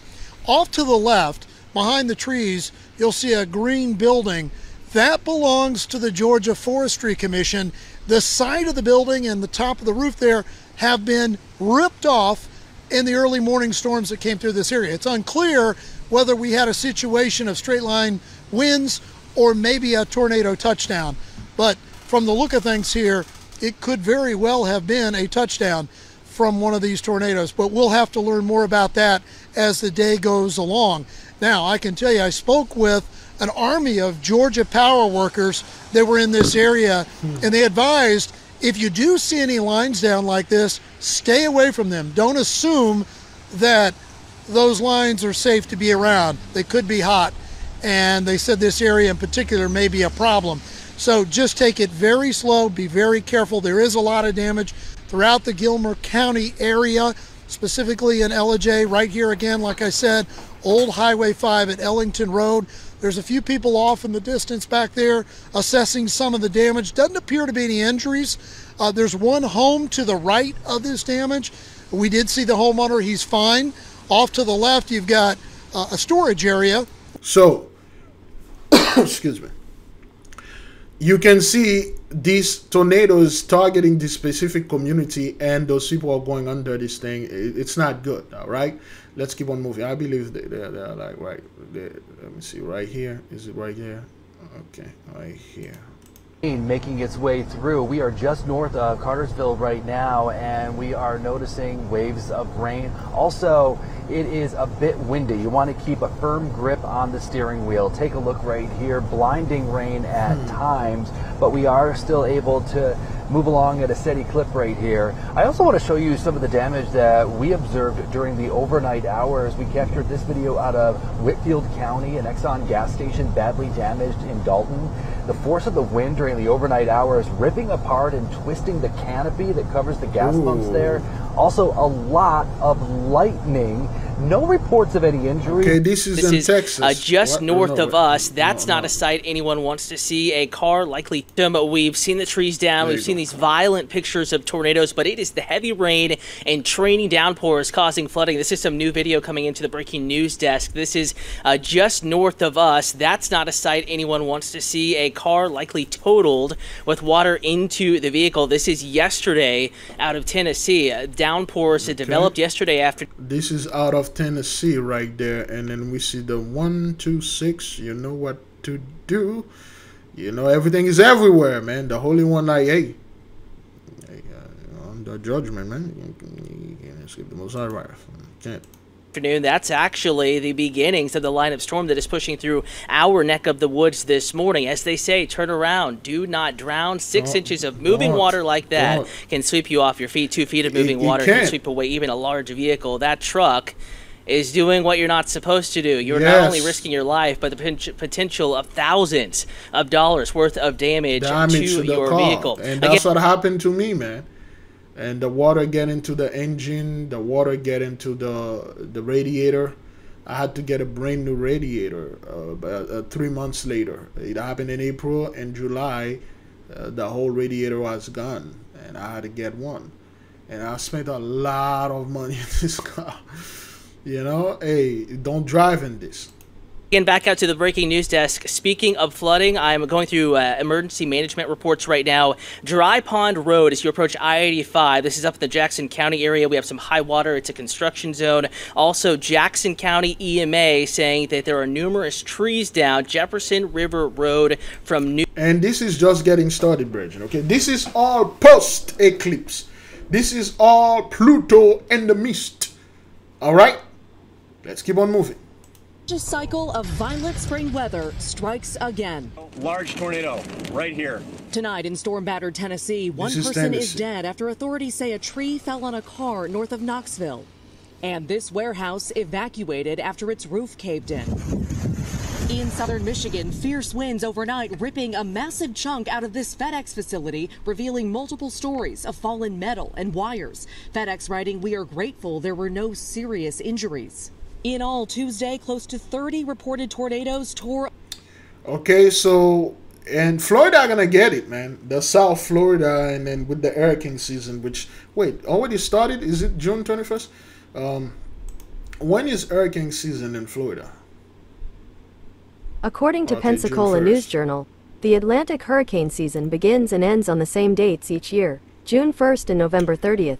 Off to the left, behind the trees, you'll see a green building. That belongs to the Georgia Forestry Commission. The side of the building and the top of the roof there have been ripped off in the early morning storms that came through this area. It's unclear whether we had a situation of straight line winds or maybe a tornado touchdown. But from the look of things here, it could very well have been a touchdown from one of these tornadoes, but we'll have to learn more about that as the day goes along. Now, I can tell you, I spoke with an army of Georgia power workers that were in this area, and they advised if you do see any lines down like this, stay away from them. Don't assume that those lines are safe to be around. They could be hot, and they said this area in particular may be a problem. So just take it very slow, be very careful. There is a lot of damage throughout the Gilmer County area, specifically in LJ. Right here again, like I said, Old Highway 5 at Ellington Road. There's a few people off in the distance back there assessing some of the damage. Doesn't appear to be any injuries. There's one home to the right of this damage. We did see the homeowner, he's fine. Off to the left, you've got a storage area. So, excuse me. You can see these tornadoes targeting this specific community, and those people are going under this thing. It's not good, all right? Let's keep on moving. I believe they're like right there. Let me see, right here. Is it right here? Okay, right here. Making its way through. We are just north of Cartersville right now, and we are noticing waves of rain. Also, it is a bit windy. You want to keep a firm grip on the steering wheel. Take a look right here. Blinding rain at times, but we are still able to move along at a steady clip right here. I also want to show you some of the damage that we observed during the overnight hours. We captured this video out of Whitfield County, an Exxon gas station badly damaged in Dalton. The force of the wind during the overnight hours ripping apart and twisting the canopy that covers the gas pumps there. Also a lot of lightning. No reports of any injuries. Okay, this is in Texas. Just north of us. That's not a sight anyone wants to see. A car likely. We've seen the trees down. We've seen these violent pictures of tornadoes, but it is the heavy rain and training downpours causing flooding. This is some new video coming into the breaking news desk. This is just north of us. That's not a sight anyone wants to see. A car likely totaled with water into the vehicle. This is yesterday out of Tennessee. Downpours had developed yesterday after. This is out of Tennessee right there, and then we see the 1, 2, 6. You know what to do. You know everything is everywhere, man. The Holy One, like, hey, under judgment, man. You can't escape the Most High wrath. Can't. Afternoon. That's actually the beginnings of the line of storm that is pushing through our neck of the woods this morning. As they say, turn around, do not drown. 6 inches of moving water like that can sweep you off your feet. 2 feet of moving water can sweep away even a large vehicle. That truck is doing what you're not supposed to do. You're not only risking your life, but the potential of thousands of dollars worth of damage to your vehicle. And that's what happened to me, man. And the water get into the engine, the water get into the radiator. I had to get a brand new radiator 3 months later. It happened in April and July. The whole radiator was gone, and I had to get one. And I spent a lot of money in this car. You know, hey, don't drive in this. Again, back out to the breaking news desk. Speaking of flooding, I'm going through emergency management reports right now. Dry Pond Road as you approach I-85. This is up in the Jackson County area. We have some high water. It's a construction zone. Also, Jackson County EMA saying that there are numerous trees down Jefferson River Road from New. And this is just getting started, Bridget. Okay, this is all post-eclipse. This is all Pluto in the mist. All right, let's keep on moving. A cycle of violent spring weather strikes again. Large tornado right here. Tonight in storm-battered Tennessee, one person is dead after authorities say a tree fell on a car north of Knoxville. And this warehouse evacuated after its roof caved in. In southern Michigan, fierce winds overnight ripping a massive chunk out of this FedEx facility, revealing multiple stories of fallen metal and wires. FedEx writing, "We are grateful there were no serious injuries." In all, Tuesday, close to 30 reported tornadoes tore. Okay, so, and Florida are going to get it, man. The South Florida, and then with the hurricane season, which, wait, already started? Is it June 21st? When is hurricane season in Florida? According to Pensacola News Journal, the Atlantic hurricane season begins and ends on the same dates each year. June 1st and November 30th.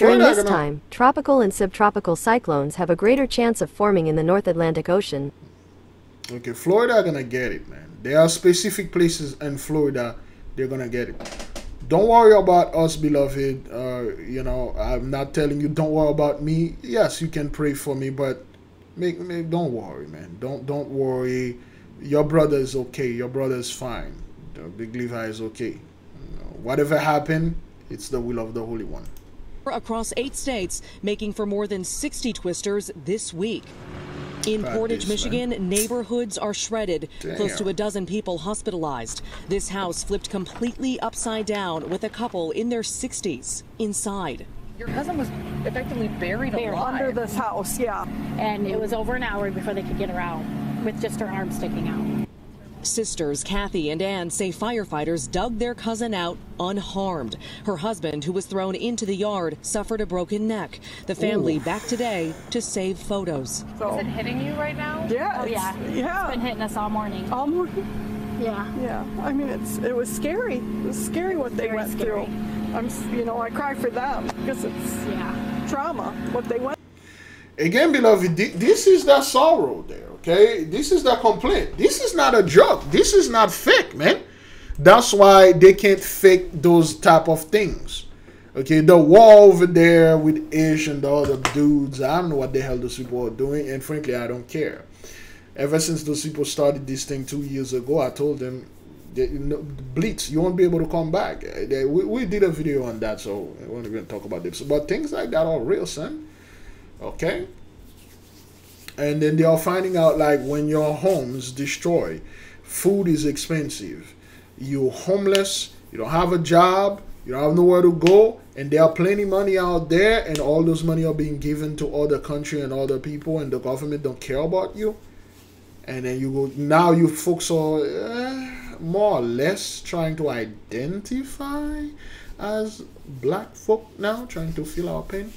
During this time, tropical and subtropical cyclones have a greater chance of forming in the North Atlantic Ocean. Okay, Florida are going to get it, man. There are specific places in Florida they're gonna get it. Don't worry about us, beloved. You know, I'm not telling you don't worry about me. Yes, you can pray for me, but don't worry, man. Don't worry. Your brother is okay. Your brother is fine. The Big Levi is okay. You know, whatever happened, it's the will of the Holy One. Across 8 states, making for more than 60 twisters this week. In Portage, Michigan, neighborhoods are shredded. Damn. Close to a dozen people hospitalized. This house flipped completely upside down with a couple in their 60s inside. Your cousin was effectively buried alive. Under this house, yeah. And it was over an hour before they could get her out with just her arm sticking out. Sisters Kathy and Ann say firefighters dug their cousin out unharmed. Her husband, who was thrown into the yard, suffered a broken neck. The family back today to save photos. Is it hitting you right now? Yeah. Oh, yeah. Yeah. It's been hitting us all morning. All morning? Yeah. Yeah. I mean, it was scary. It was scary what they went through. You know, I cry for them because it's trauma, what they went. Again, beloved, this is the sorrow there, okay? This is the complaint. This is not a joke. This is not fake, man. That's why they can't fake those type of things. Okay, the war over there with Ish and the other dudes, I don't know what the hell those people are doing, and frankly, I don't care. Ever since those people started this thing 2 years ago, I told them, Blitz, you won't be able to come back. We did a video on that, so I won't even talk about this. But things like that are real, son. Okay? And then they are finding out, like, when your home's destroyed, food is expensive, you're homeless, you don't have a job, you don't have nowhere to go, and there are plenty of money out there, and all those money are being given to other country and other people, and the government don't care about you. And then you go, now you folks are more or less trying to identify as black folk now, trying to feel our pain.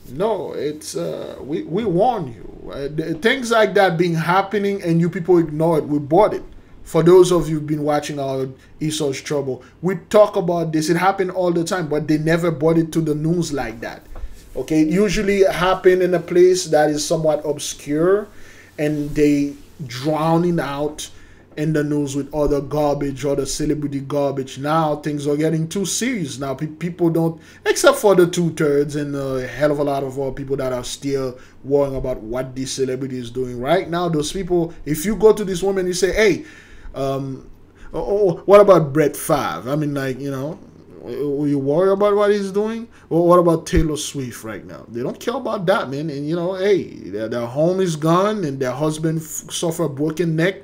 No, it's we warn you. Things like that being happening and you people ignore it. We bought it. For those of you who've been watching our Esau's Trouble, we talk about this. It happened all the time, but they never brought it to the news like that. Okay, it usually happen in a place that is somewhat obscure, and they drowning out in the news with other garbage, other celebrity garbage. Now things are getting too serious. Now people don't, except for the 2/3 and a hell of a lot of other people that are still worrying about what this celebrity is doing right now. Those people, if you go to this woman, you say, hey, what about Brett Favre? I mean, like, you know, you worry about what he's doing? Or what about Taylor Swift right now? They don't care about that, man. And, you know, hey, their home is gone and their husband suffered a broken neck.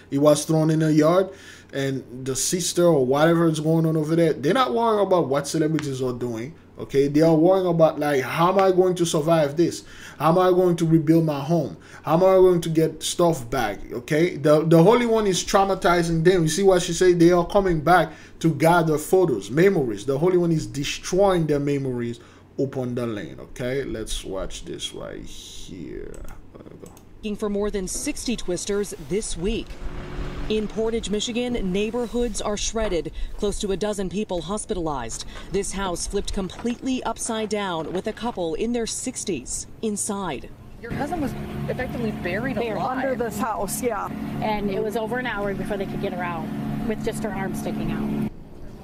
He was thrown in a yard, and the sister or whatever is going on over there, they're not worrying about what celebrities are doing. Okay, they are worrying about, like, how am I going to survive this? How am I going to rebuild my home? How am I going to get stuff back? Okay, the Holy One is traumatizing them. You see what she said? They are coming back to gather photos, memories. The Holy One is destroying their memories upon the land. Okay, let's watch this right here. For more than 60 twisters this week. In Portage, Michigan, neighborhoods are shredded. Close to a dozen people hospitalized. This house flipped completely upside down with a couple in their 60s inside. Your cousin was effectively buried alive. Under this house, yeah. And it was over an hour before they could get her out with just her arm sticking out.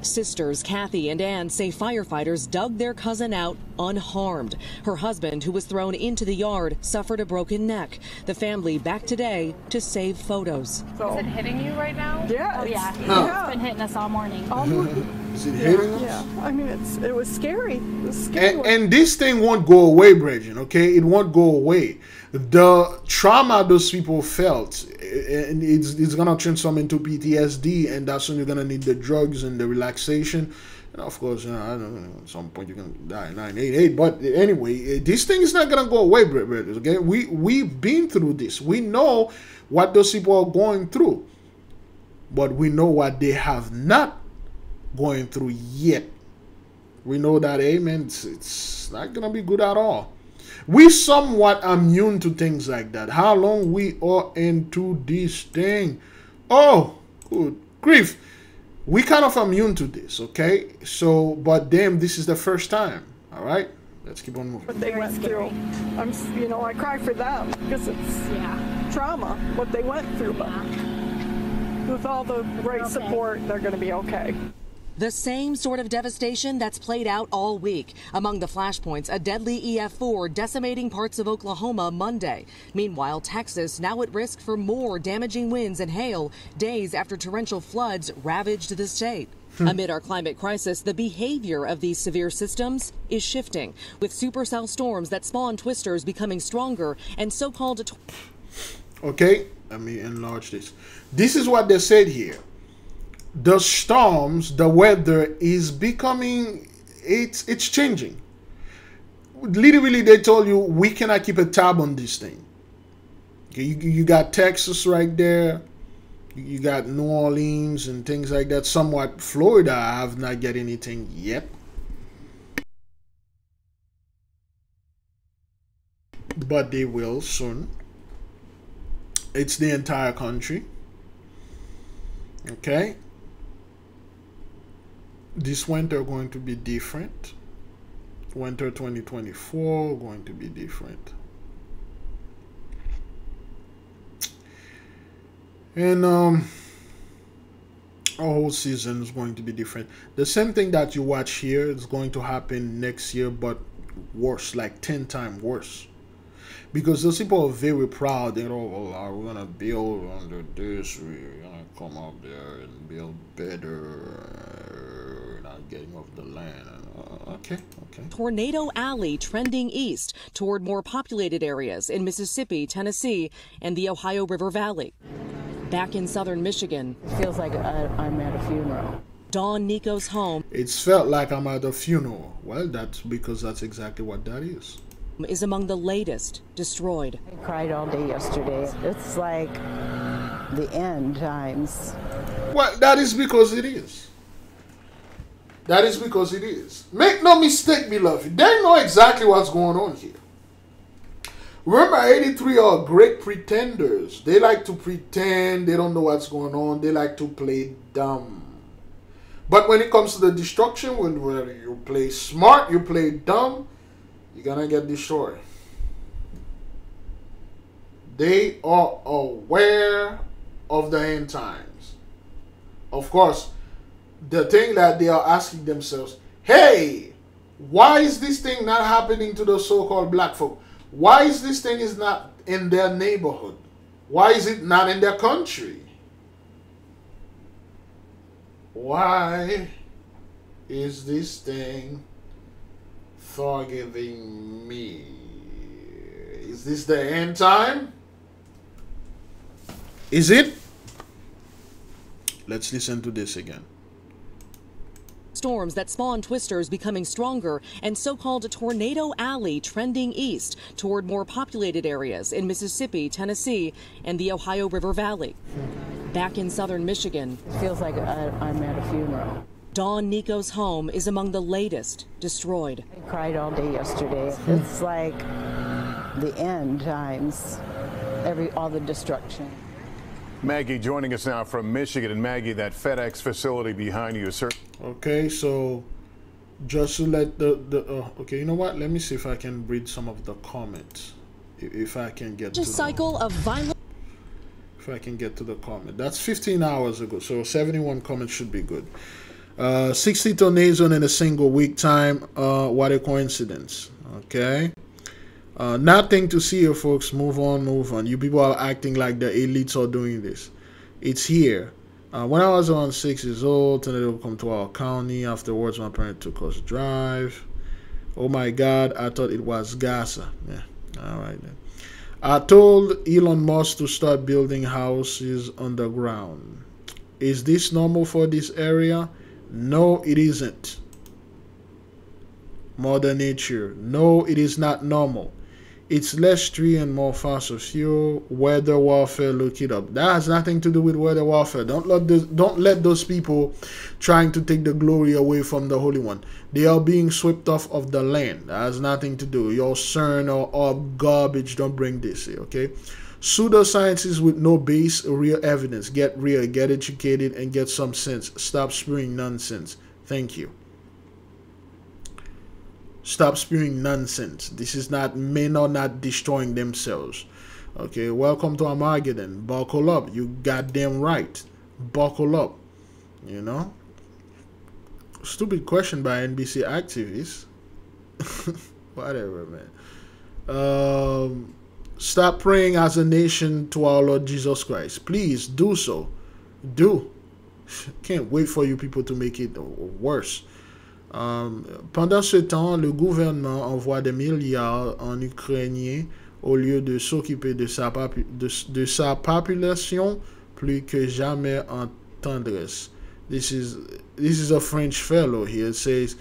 Sisters Kathy and Ann say firefighters dug their cousin out unharmed. Her husband, who was thrown into the yard, suffered a broken neck. The family back today to save photos. Is it hitting you right now? Yeah. Oh, yeah. It's been hitting us all morning. All morning. Is it hitting us? Yeah. I mean, it was scary. It was scary. And this thing won't go away, Bridget, okay? It won't go away. The trauma those people felt, and it's going to transform into PTSD, and that's when you're going to need the drugs and the relaxation. And of course, I don't know, at some point you can die 988. But anyway, this thing is not going to go away, brothers, okay? We've been through this. We know what those people are going through. But we know what they have not going through yet. We know that, amen, it's not going to be good at all. We somewhat immune to things like that. How long we are into this thing? Oh, good grief. We kind of immune to this, okay? So, but damn, this is the first time. All right, let's keep on moving. What they went through. You know, I cry for them because it's trauma, what they went through. But with all the right support, they're going to be okay. The same sort of devastation that's played out all week. Among the flashpoints, a deadly EF4 decimating parts of Oklahoma Monday. Meanwhile, Texas now at risk for more damaging winds and hail days after torrential floods ravaged the state. Amid our climate crisis, the behavior of these severe systems is shifting, with supercell storms that spawn twisters becoming stronger and so-called... Okay, let me enlarge this. This is what they said here. The storms, the weather is becoming, it's changing. Literally, they told you we cannot keep a tab on this thing. Okay, you got Texas right there. You got New Orleans and things like that. Somewhat Florida, I have not get anything yet. But they will soon. It's the entire country. Okay. This winter going to be different. Winter 2024 going to be different. And our whole season is going to be different. The same thing that you watch here is going to happen next year, but worse, like 10 times worse. Because those people are very proud. They're all, well, we're gonna build under this. We're gonna come up there and build better. Not getting off the land. Okay. Tornado Alley trending east toward more populated areas in Mississippi, Tennessee, and the Ohio River Valley. Back in southern Michigan. Feels like I'm at a funeral. Dawn Nico's home. It's felt like I'm at a funeral. Well, that's because that's exactly what that is. Is among the latest destroyed. I cried all day yesterday. It's like the end times. Well, that is because it is. That is because it is. Make no mistake, beloved. They know exactly what's going on here. Remember, 83 are great pretenders. They like to pretend they don't know what's going on. They like to play dumb. But when it comes to the destruction, whether you play smart, you play dumb, you're gonna get destroyed. They are aware of the end times. Of course, the thing that they are asking themselves, hey, why is this thing not happening to the so-called black folk? Why is this thing is not in their neighborhood? Why is it not in their country? Why is this thing forgiving me? Is this the end time? Is it? Let's listen to this again. Storms that spawn twisters becoming stronger and so-called Tornado Alley trending east toward more populated areas in Mississippi, Tennessee, and the Ohio River Valley. Back in southern Michigan. Feels like I'm at a funeral. Dawn Nico's home is among the latest destroyed. I cried all day yesterday. It's like the end times. All the destruction. Maggie joining us now from Michigan. And Maggie, that FedEx facility behind you is certainly... Okay, so just to let okay, you know what? Let me see if I can read some of the comments. If I can get to cycle of violence. If I can get to the comment. That's 15 hours ago, so 71 comments should be good. 60 tornadoes in a single week time. What a coincidence. Okay. Nothing to see here, folks. Move on. You people are acting like the elites are doing this. It's here. When I was around 6 years old, tornado come to our county. Afterwards, my parents took us to drive. Oh my God, I thought it was Gaza. Yeah, all right then. I told Elon Musk to start building houses underground. Is this normal for this area? No, it isn't. Mother Nature. No, it is not normal. It's less tree and more fossil fuel. Weather warfare, look it up. That has nothing to do with weather warfare. Don't let those people trying to take the glory away from the Holy One. They are being swept off of the land. That has nothing to do. Your CERN or garbage don't bring this here, okay? Pseudosciences with no base or real evidence. Get real, get educated, and get some sense. Stop spewing nonsense. Thank you. Stop spewing nonsense. This is not, men are not destroying themselves. Okay, welcome to Armageddon. Buckle up. You goddamn right. buckle up, you know. Stupid question by NBC activists. Whatever, man. Stop praying as a nation to our Lord Jesus Christ. Please do so. Do. Can't wait for you people to make it worse. Pendant ce temps, le gouvernement envoie des milliards en Ukrainiens au lieu de s'occuper de sa population plus que jamais en tendresse. This is a French fellow here. It says,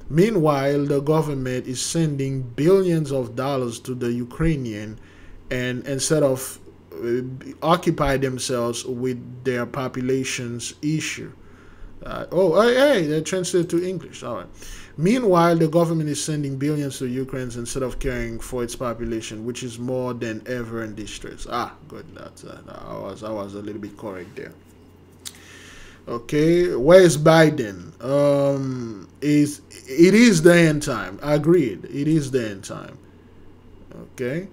meanwhile, the government is sending billions of dollars to the Ukrainian, and instead of occupy themselves with their population's issue. Hey, they translated to English. All right. Meanwhile, the government is sending billions to Ukraine instead of caring for its population, which is more than ever in distress. Ah, good. I was a little bit correct there. Okay, where is Biden? It is the end time. Agreed. It is the end time. Okay.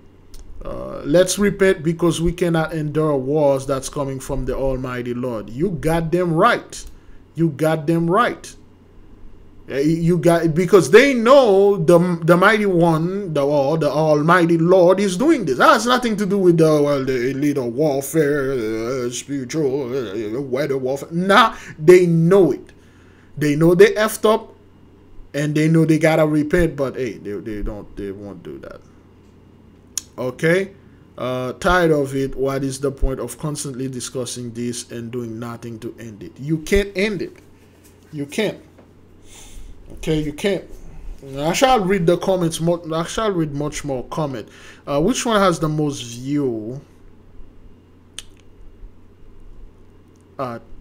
Let's repent because we cannot endure wars that's coming from the Almighty Lord. You got them right. You got them right. You got, because they know the mighty one, the Almighty Lord is doing this. That has nothing to do with the little warfare, spiritual, weather warfare. Nah, they know it. They know they effed up, and they know they gotta repent. But hey, they won't do that. Okay. Tired of it. What is the point of constantly discussing this and doing nothing to end it? You can't end it. You can't. Okay, you can't. I shall read the comments more. I shall read much more comment. Which one has the most view?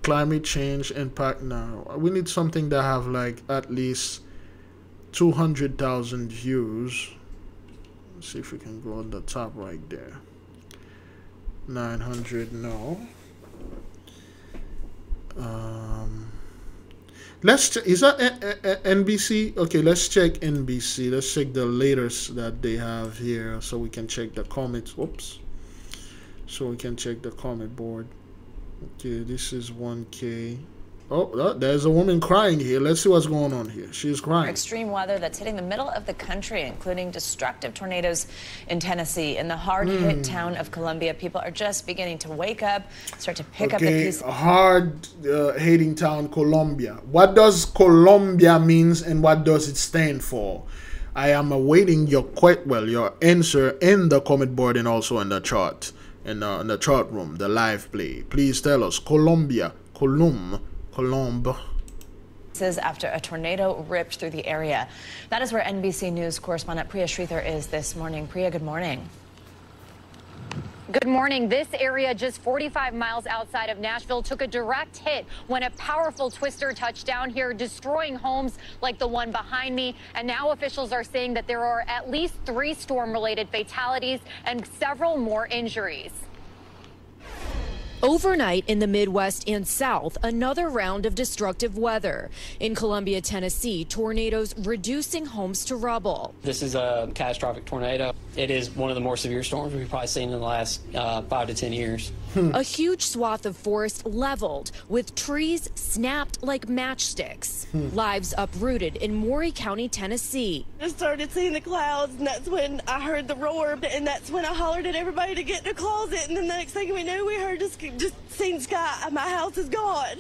Climate change impact now. We need something that have like at least 200,000 views. Let's see if we can go on the top right there. 900, no. Let's check. Is that NBC? Okay, let's check NBC. Let's check the latest that they have here, so we can check the comments. Whoops. So we can check the comment board. Okay, this is 1K. Oh, there's a woman crying here. Let's see what's going on here. She's crying. Extreme weather that's hitting the middle of the country, including destructive tornadoes in Tennessee. In the hard-hit town of Columbia, people are just beginning to wake up, start to pick up the pieces. Hard-hitting town, Columbia. What does Columbia means, and what does it stand for? I am awaiting your answer in the comment board and also in the chart, in the chart room, the live play. Please tell us. Columbia, Colombe. After a tornado ripped through the area. That is where NBC News correspondent Priya Sridhar is this morning. Priya, good morning. Good morning. This area just 45 miles outside of Nashville took a direct hit when a powerful twister touched down here, destroying homes like the one behind me. And now officials are saying that there are at least 3 storm-related fatalities and several more injuries. Overnight in the Midwest and South, another round of destructive weather. In Columbia, Tennessee, tornadoes reducing homes to rubble. This is a catastrophic tornado. It is one of the more severe storms we've probably seen in the last 5 to 10 years. A huge swath of forest leveled, with trees snapped like matchsticks. Lives uprooted in Maury County, Tennessee. I started seeing the clouds, and that's when I heard the roar, and that's when I hollered at everybody to get in the closet, and then the next thing we knew, we heard just seen sky. My house is gone.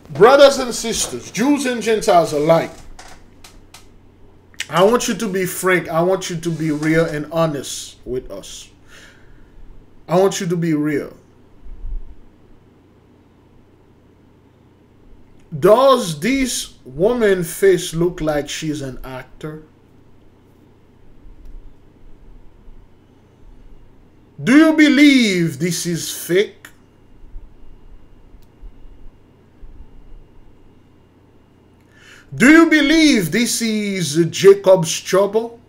Brothers and sisters, Jews and Gentiles alike, I want you to be frank. I want you to be real and honest with us. I want you to be real. Does this woman's face look like she's an actor? Do you believe this is fake? Do you believe this is Jacob's trouble?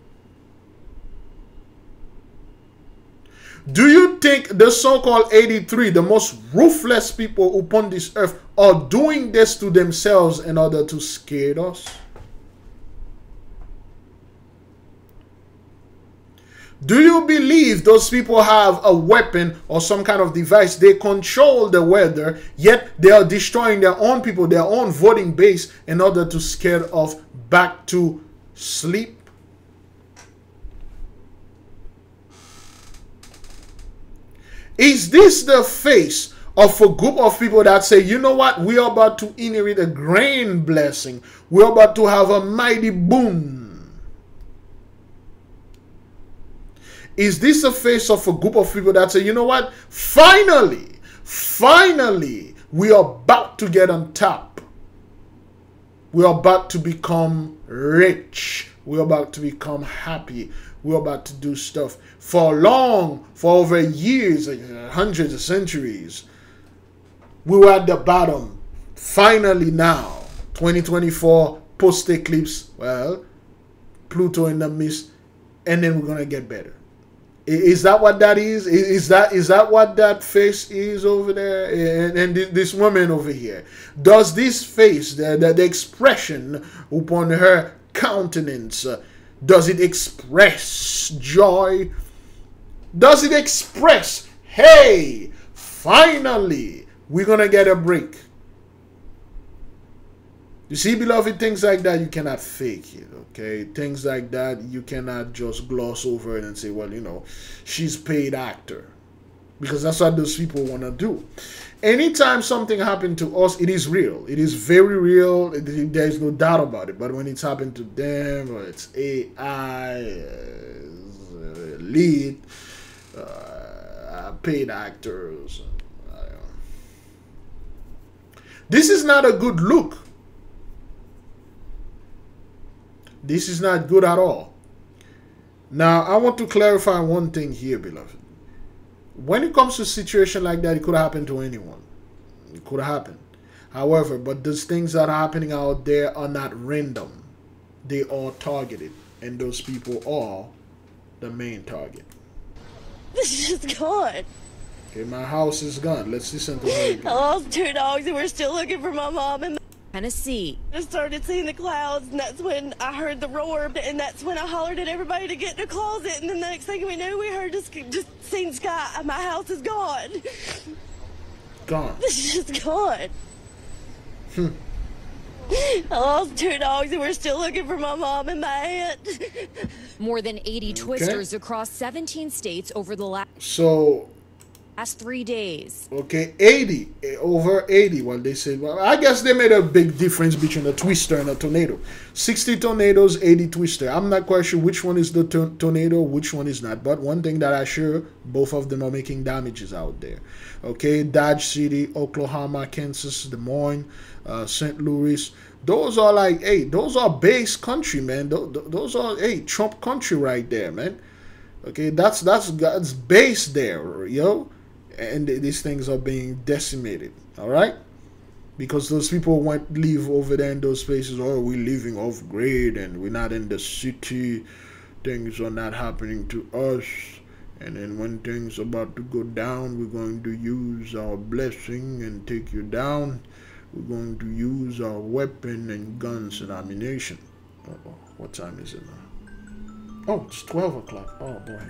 Do you think the so-called 83, the most ruthless people upon this earth, are doing this to themselves in order to scare us? Do you believe those people have a weapon or some kind of device? They control the weather, yet they are destroying their own people, their own voting base, in order to scare us back to sleep. Is this the face of a group of people that say, you know what, we are about to inherit a grand blessing. We're about to have a mighty boom. Is this a face of a group of people that say, you know what, finally, we are about to get on top. We are about to become rich. We're about to become happy. We're about to do stuff for over years, hundreds of centuries. We were at the bottom. Finally now, 2024, post-eclipse, well, Pluto in the mist, and then we're going to get better. Is that what that is? Is that what that face is over there? And this woman over here, does this face, the expression upon her countenance, does it express joy? Does it express, hey, finally, we're going to get a break? You see, beloved, things like that, you cannot fake it, okay? Things like that, you cannot just gloss over it and say, well, you know, she's paid actor. Because that's what those people want to do. Anytime something happened to us, it is real. It is very real. There is no doubt about it. But when it's happened to them, or it's AI, lead, paid actors, this is not a good look. This is not good at all. Now, I want to clarify one thing here, beloved. When it comes to a situation like that, it could happen to anyone. It could happen. However, but those things that are happening out there are not random. They are targeted. And those people are the main target. This is gone. Okay, my house is gone. Let's listen to her again. I lost 2 dogs and we're still looking for my mom and Tennessee. I started seeing the clouds, and that's when I heard the roar, and that's when I hollered at everybody to get in the closet, and then the next thing we knew, we heard just seen sky. My house is gone. Gone. This is gone. I lost 2 dogs, and we're still looking for my mom and my aunt. More than 80 twisters across 17 states over the last 3 days. Okay, 80, over 80. Well, they said, well, I guess they made a big difference between a twister and a tornado. 60 tornadoes, 80 twister. I'm not quite sure which one is the tornado, which one is not. But one thing that I sure, both of them are making damages out there. Okay, Dodge City, Oklahoma, Kansas, Des Moines, St. Louis. Those are like, hey, those are base country, man. Those are, hey, Trump country right there, man. Okay, that's God's base there, yo. And these things are being decimated, all right? Because those people won't live over there in those places. Oh, we're living off grid and we're not in the city. Things are not happening to us. And then when things are about to go down, we're going to use our blessing and take you down. We're going to use our weapon and guns and ammunition. Uh-oh. What time is it now? Oh, it's 12 o'clock. Oh, boy.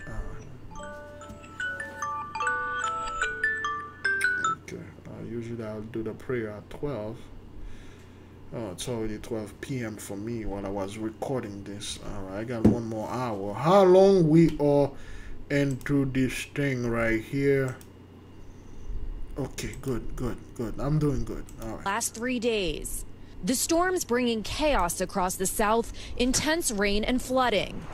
Usually I'll do the prayer at 12. Oh, it's already 12 p.m. for me while I was recording this. Alright, I got 1 more hour. How long we are into this thing right here? Okay, good. I'm doing good. Alright. Last 3 days. The storms bringing chaos across the South, intense rain and flooding.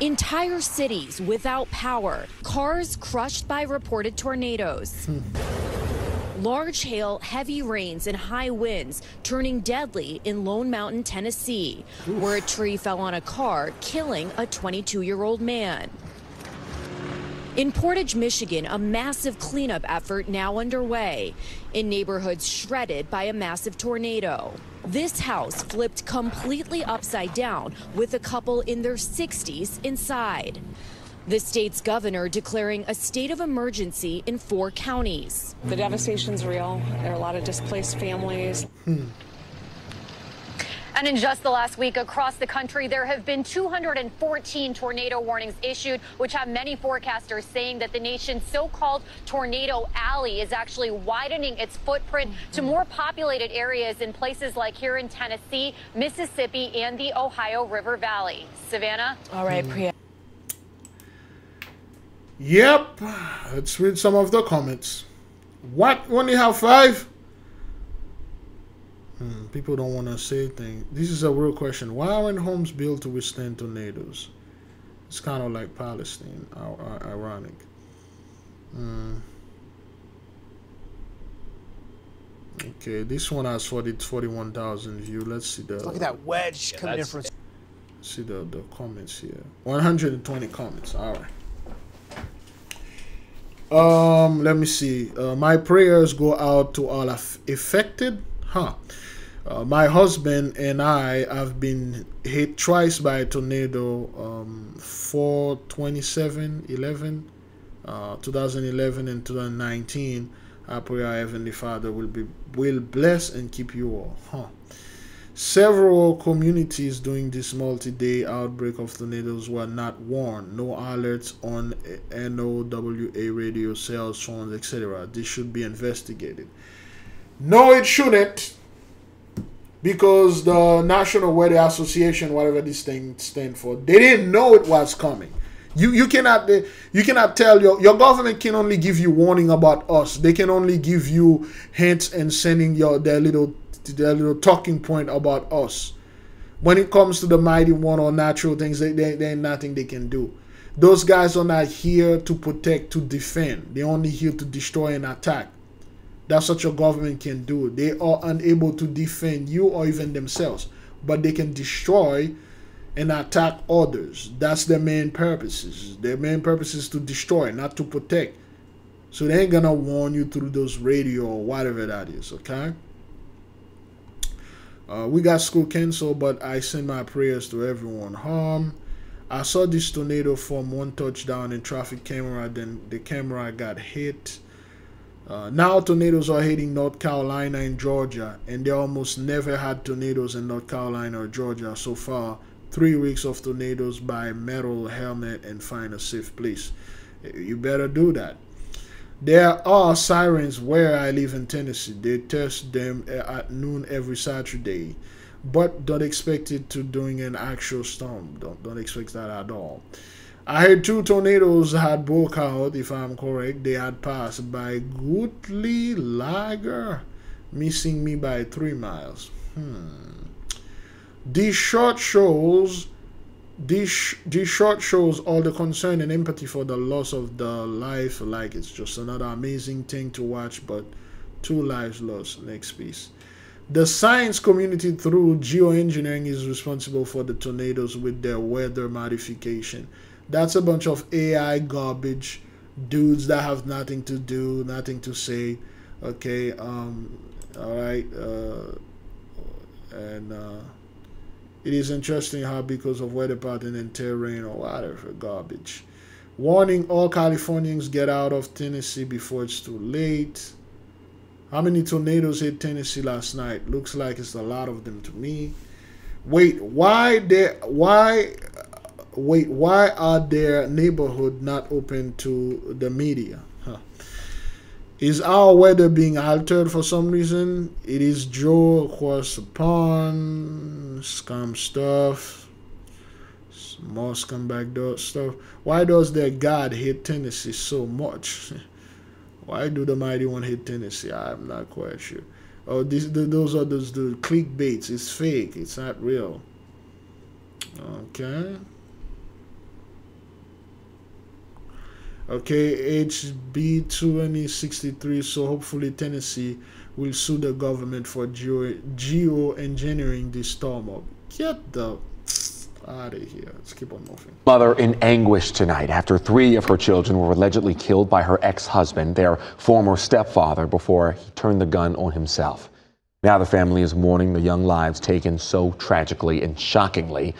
Entire cities without power. Cars crushed by reported tornadoes. Large hail, heavy rains, and high winds turning deadly in Lone Mountain, Tennessee, where a tree fell on a car, killing a 22-year-old man. In Portage, Michigan, a massive cleanup effort now underway in neighborhoods shredded by a massive tornado. This house flipped completely upside down with a couple in their 60s inside. The state's governor declaring a state of emergency in 4 counties. The devastation's real. There are a lot of displaced families. And in just the last week across the country, there have been 214 tornado warnings issued, which have many forecasters saying that the nation's so-called tornado alley is actually widening its footprint to more populated areas in places like here in Tennessee, Mississippi, and the Ohio River Valley. Savannah? All right, Priya. Yep. Let's read some of the comments. What? Only have 5? People don't want to say things. This is a real question. Why aren't homes built to withstand tornadoes? It's kind of like Palestine. Ironic. Okay, this one has 41,000 views. Let's see the. Look at that wedge coming in from. See the comments here. 120 comments. All right. Let me see. My prayers go out to all affected. My husband and I have been hit twice by a tornado. 2011 and 2019. I pray our Heavenly Father will bless and keep you all. Several communities during this multi-day outbreak of tornadoes were not warned. No alerts on NOWA radio, cell phones, etc. This should be investigated. No, it shouldn't, because the National Weather Association, whatever this thing stands for, they didn't know it was coming. You cannot tell your government can only give you warning about us. They can only give you hints and sending their little talking point about us. When it comes to the mighty one or natural things, there ain't nothing they can do. Those guys are not here to protect, to defend. They're only here to destroy and attack. That's what your government can do. They are unable to defend you or even themselves, but they can destroy and attack others. That's their main purposes. Their main purpose is to destroy, not to protect. So they ain't gonna warn you through those radio or whatever that is, okay? We got school canceled, but I send my prayers to everyone harmed. I saw this tornado from one touchdown in traffic camera, then the camera got hit. Now tornadoes are hitting North Carolina and Georgia, and they almost never had tornadoes in North Carolina or Georgia so far. 3 weeks of tornadoes. Buy metal helmet and find a safe place. You better do that. There are sirens where I live in Tennessee. They test them at noon every Saturday, but don't expect it to during an actual storm. Don't expect that at all. I heard 2 tornadoes had broke out, if I'm correct. They had passed by Goodly Lager, missing me by 3 miles. This short shows all the concern and empathy for the loss of the life. Like, it's just another amazing thing to watch, but 2 lives lost. Next piece. The science community through geoengineering is responsible for the tornadoes with their weather modification. That's a bunch of AI garbage, dudes that have nothing to do, nothing to say. Okay, all right, it is interesting how because of weather pattern and terrain or whatever garbage. Warning all Californians, get out of Tennessee before it's too late. How many tornadoes hit Tennessee last night? Looks like it's a lot of them to me. Wait, why are their neighborhood not open to the media? Is our weather being altered for some reason? It is Joe across the pond. Scum stuff. More scumbag stuff. Why does their God hate Tennessee so much? Why do the mighty one hate Tennessee? I'm not quite sure. Oh, those are the clickbaits. It's fake. It's not real. Okay. Okay, HB 2063. So hopefully Tennessee will sue the government for geoengineering this storm up. Get the out of here. Let's keep on moving. Mother in anguish tonight after 3 of her children were allegedly killed by her ex-husband, their former stepfather, before he turned the gun on himself. Now the family is mourning the young lives taken so tragically and shockingly.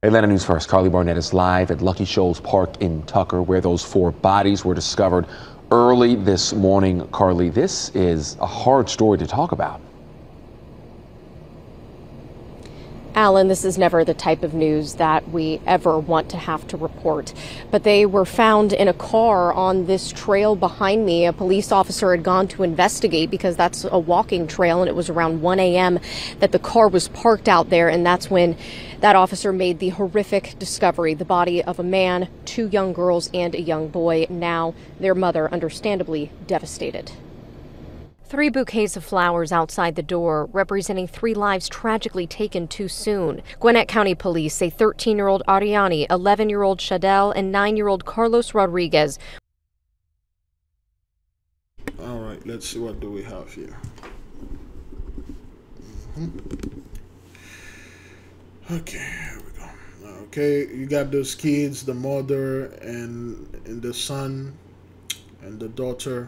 Atlanta News First, Carly Barnett is live at Lucky Shoals Park in Tucker, where those 4 bodies were discovered early this morning. Carly, this is a hard story to talk about. Alan, this is never the type of news that we ever want to have to report. But they were found in a car on this trail behind me. A police officer had gone to investigate because that's a walking trail, and it was around 1 a.m. that the car was parked out there, and that's when that officer made the horrific discovery, the body of a man, 2 young girls, and a young boy. Now their mother, understandably devastated. 3 bouquets of flowers outside the door, representing 3 lives tragically taken too soon. Gwinnett County Police say 13-year-old Ariani, 11-year-old Shadell, and 9-year-old Carlos Rodriguez. All right, let's see what do we have here. Okay, here we go. Okay, you got those kids, the mother and the son and the daughter.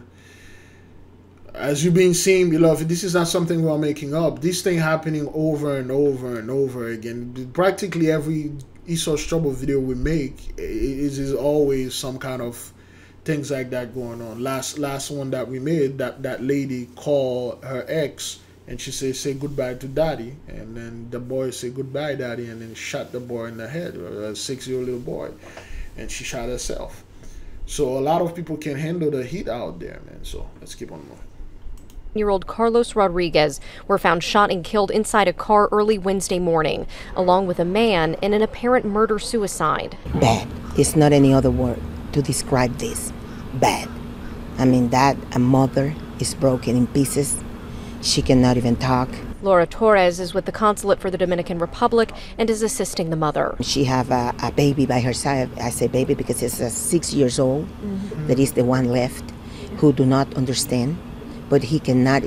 As you've been seeing, beloved, this is not something we're making up. This thing happening over and over and over again. Practically every Esau's Trouble video we make is always some kind of things like that going on. Last one that we made, that lady called her ex and she said, say goodbye to daddy. And then the boy said goodbye, daddy, and then shot the boy in the head, a 6-year-old little boy. And she shot herself. So a lot of people can handle the heat out there, man. So let's keep on moving. Year-old Carlos Rodriguez were found shot and killed inside a car early Wednesday morning, along with a man in an apparent murder-suicide. Bad. It's not any other word to describe this. Bad. I mean, that a mother is broken in pieces. She cannot even talk. Laura Torres is with the Consulate for the Dominican Republic and is assisting the mother. She have a baby by her side. I say baby because it's 6 years old. That is the one left who do not understand. But she cannot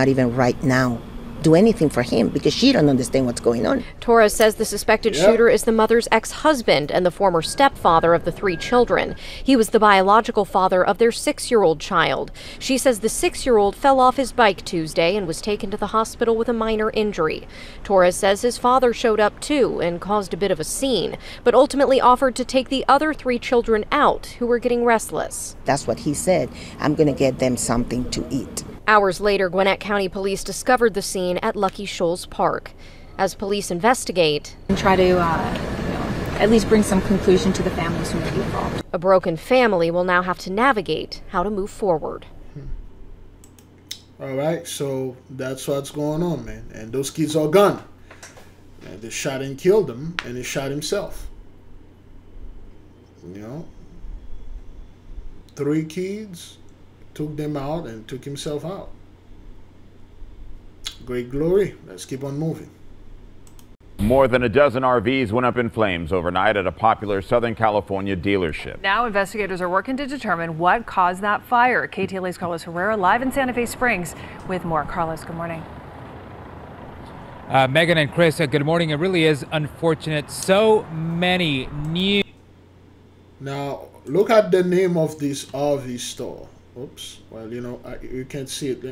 even right now do anything for him because she don't understand what's going on. Torres says the suspected shooter is the mother's ex-husband and the former stepfather of the 3 children. He was the biological father of their 6-year-old child. She says the 6-year-old fell off his bike Tuesday and was taken to the hospital with a minor injury. Torres says his father showed up too and caused a bit of a scene, but ultimately offered to take the other 3 children out who were getting restless. That's what he said. I'm going to get them something to eat. Hours later, Gwinnett County Police discovered the scene at Lucky Shoals Park. As police investigate and try to at least bring some conclusion to the families who may be involved. A broken family will now have to navigate how to move forward. All right, so that's what's going on, man. And those kids are gone. And they shot and killed him, and he shot himself. You know, 3 kids. Took them out and took himself out. Great glory. Let's keep on moving. More than a dozen RVs went up in flames overnight at a popular Southern California dealership. Now investigators are working to determine what caused that fire. KTLA's Carlos Herrera live in Santa Fe Springs with more. Carlos, good morning. Megan and Chris, good morning. It really is unfortunate. So many new. Now, look at the name of this RV store. Oops. Well, you know, you can't see it.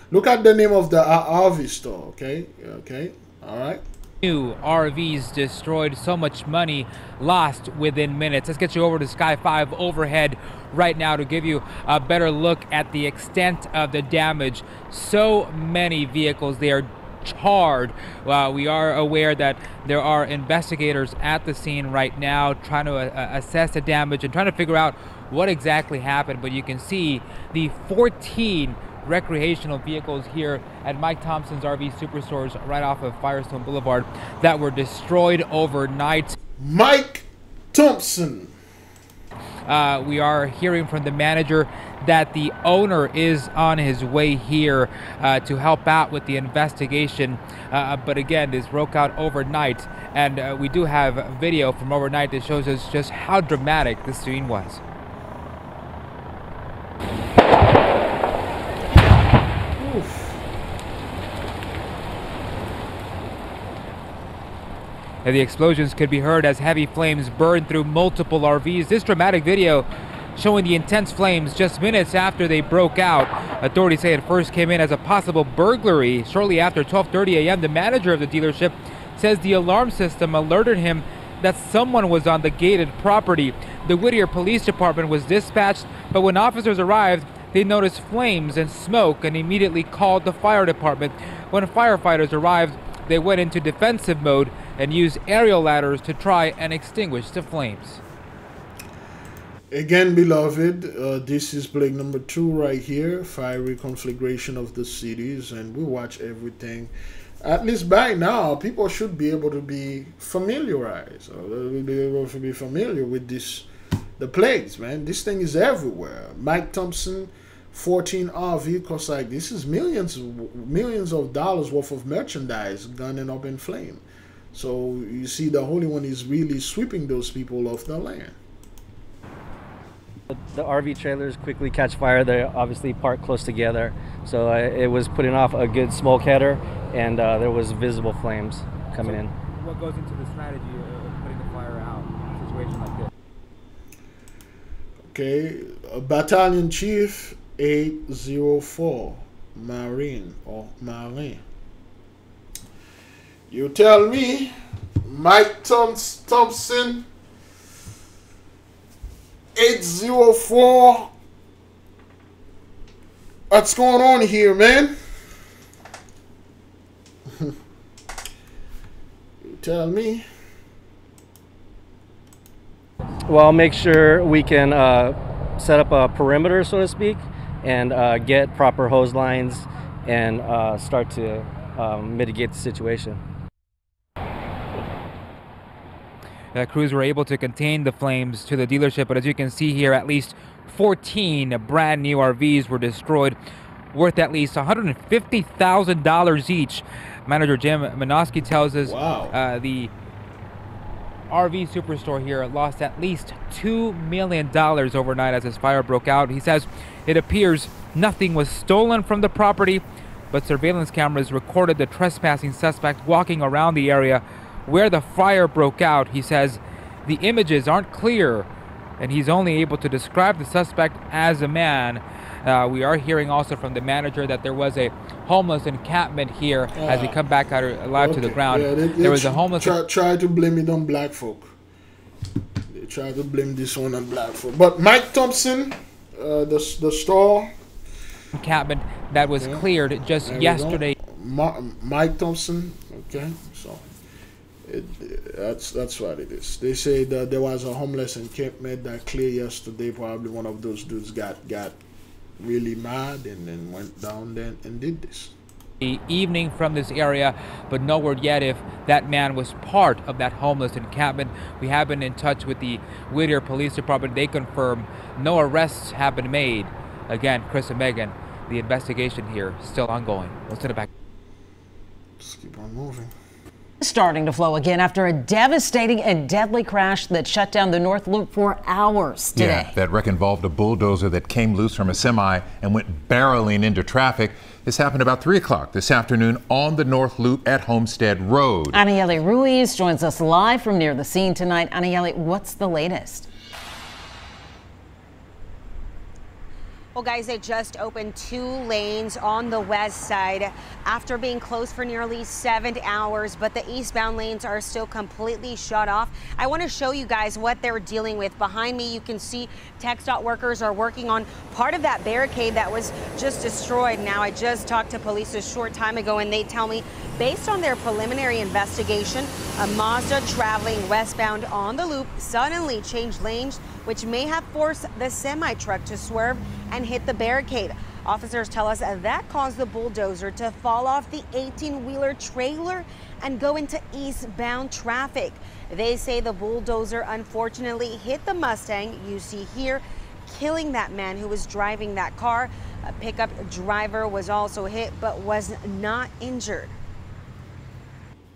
Look at the name of the RV store, okay? Okay. All right. New RVs destroyed, so much money lost within minutes. Let's get you over to Sky 5 overhead right now to give you a better look at the extent of the damage. So many vehicles, they are charred. We are aware that there are investigators at the scene right now trying to assess the damage and trying to figure out what exactly happened, but you can see the 14 recreational vehicles here at Mike Thompson's RV Superstores right off of Firestone Boulevard that were destroyed overnight. Mike Thompson. We are hearing from the manager that the owner is on his way here to help out with the investigation. But again, this broke out overnight, and we do have video from overnight that shows us just how dramatic this scene was. And the explosions could be heard as heavy flames burned through multiple RVs. This dramatic video showing the intense flames just minutes after they broke out. Authorities say it first came in as a possible burglary. Shortly after 12:30 a.m., the manager of the dealership says the alarm system alerted him that someone was on the gated property. The Whittier Police Department was dispatched, but when officers arrived, they noticed flames and smoke and immediately called the fire department. When firefighters arrived, they went into defensive mode and used aerial ladders to try and extinguish the flames. Again, beloved, this is plague number 2 right here, fiery conflagration of the cities, and we watch everything. At least by now, people should be able to be familiarized, or they'll be able to be familiar with this, the plagues, man. This thing is everywhere. Mike Thompson, 14 RV, cause like this is millions of dollars worth of merchandise gunning up in flame. So you see, the Holy One is really sweeping those people off the land. The RV trailers quickly catch fire. They're obviously parked close together, so it was putting off a good smoke header, and there was visible flames coming in. What goes into the strategy of putting the fire out in a situation like this? Okay, Battalion Chief 804, Marine or Marine. You tell me, Mike Thompson, 804. What's going on here, man? You tell me. Well, I'll make sure we can set up a perimeter, so to speak, and get proper hose lines and start to mitigate the situation. Crews were able to contain the flames to the dealership, but as you can see here, at least 14 brand new RVs were destroyed, worth at least $150,000 each. Manager Jim Manasseh tells us the RV superstore here lost at least $2 million overnight as this fire broke out. He says it appears nothing was stolen from the property, but surveillance cameras recorded the trespassing suspect walking around the area where the fire broke out. He says the images aren't clear, and he's only able to describe the suspect as a man. We are hearing also from the manager that there was a homeless encampment here as he come back out alive to the ground. Yeah, there was a homeless... Try to blame it on black folk. They try to blame this one on black folk. But Mike Thompson, the store... encampment that was cleared just yesterday. Mike Thompson, okay, so... That's what it is. They say that there was a homeless encampment that cleared yesterday. Probably one of those dudes got really mad and then went down there and did this. The evening from this area, but no word yet if that man was part of that homeless encampment. We have been in touch with the Whittier Police Department. They confirm no arrests have been made. Again, Chris and Megan, the investigation here is still ongoing. Let's send it back. Let's keep on moving. Starting to flow again after a devastating and deadly crash that shut down the North Loop for hours today. Yeah, that wreck involved a bulldozer that came loose from a semi and went barreling into traffic. This happened about 3 o'clock this afternoon on the North Loop at Homestead Road. Anayeli Ruiz joins us live from near the scene tonight. Anayeli, what's the latest? Well, guys, they just opened 2 lanes on the west side after being closed for nearly 7 hours, but the eastbound lanes are still completely shut off. I want to show you guys what they're dealing with. Behind me, you can see TxDOT workers are working on part of that barricade that was just destroyed. Now, I just talked to police a short time ago, and they tell me, based on their preliminary investigation, a Mazda traveling westbound on the loop suddenly changed lanes, which may have forced the semi-truck to swerve and hit the barricade. Officers tell us that caused the bulldozer to fall off the 18-wheeler trailer and go into eastbound traffic. They say the bulldozer unfortunately hit the Mustang you see here, killing that man who was driving that car. A pickup driver was also hit but was not injured.